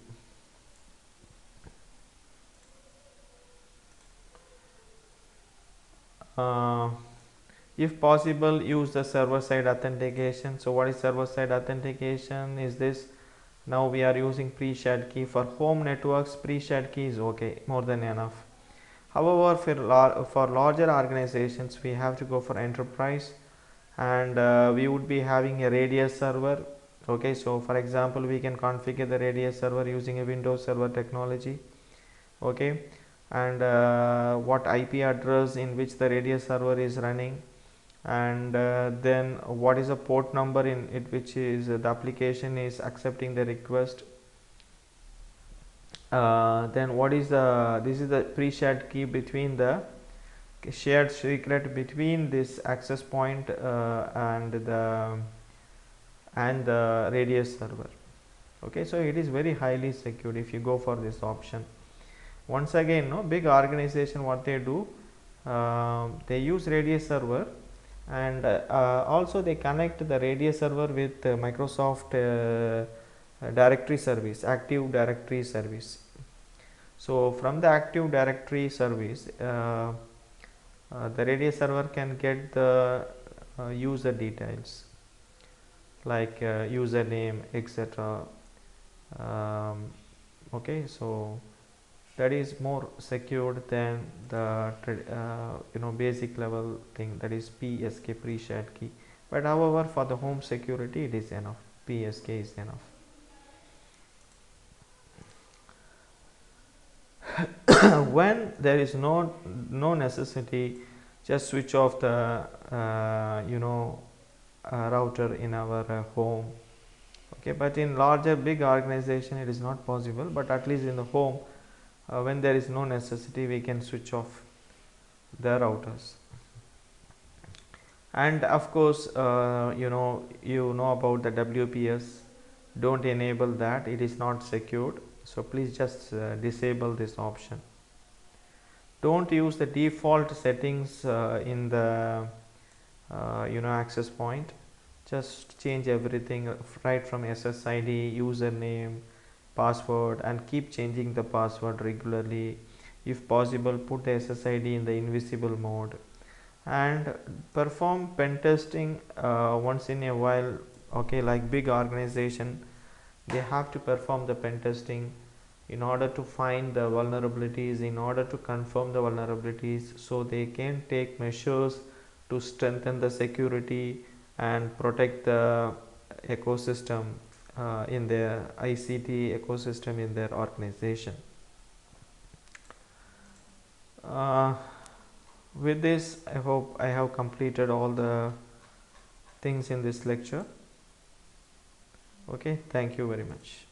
If possible, use the server side authentication. So what is server side authentication? Is this, now we are using pre-shared key for home networks. Pre-shared key is okay, more than enough. However, for larger organizations, we have to go for enterprise, and we would be having a Radius server. Okay, so for example, we can configure the Radius server using a Windows Server technology. Okay, and what IP address in which the Radius server is running, and then what is a port number in it, which is the application is accepting the request. Then what is the, this is the pre-shared key between the shared secret between this access point and the radius server. Okay, so it is very highly secured if you go for this option. Once again, no, big organization, what they do, they use radius server, and also they connect the radius server with Microsoft directory service, Active Directory service. So from the Active Directory service, the radius server can get the user details like username, etc. Okay, so that is more secured than the basic level thing, that is PSK, pre-shared key. But however, for the home security it is enough, PSK is enough. When there is no necessity, just switch off the router in our home. Okay, but in larger big organization it is not possible, but at least in the home, when there is no necessity, we can switch off the routers. And of course, you know about the WPS, don't enable that, it is not secured, so please just disable this option. Don't use the default settings in the access point. Just change everything right from SSID, username, password, and keep changing the password regularly. If possible, put the SSID in the invisible mode, and perform pen testing once in a while. Okay, like big organization, they have to perform the pen testing in order to find the vulnerabilities, in order to confirm the vulnerabilities, so they can take measures to strengthen the security and protect the ecosystem in their ICT ecosystem in their organization. With this, I hope I have completed all the things in this lecture. Okay, thank you very much.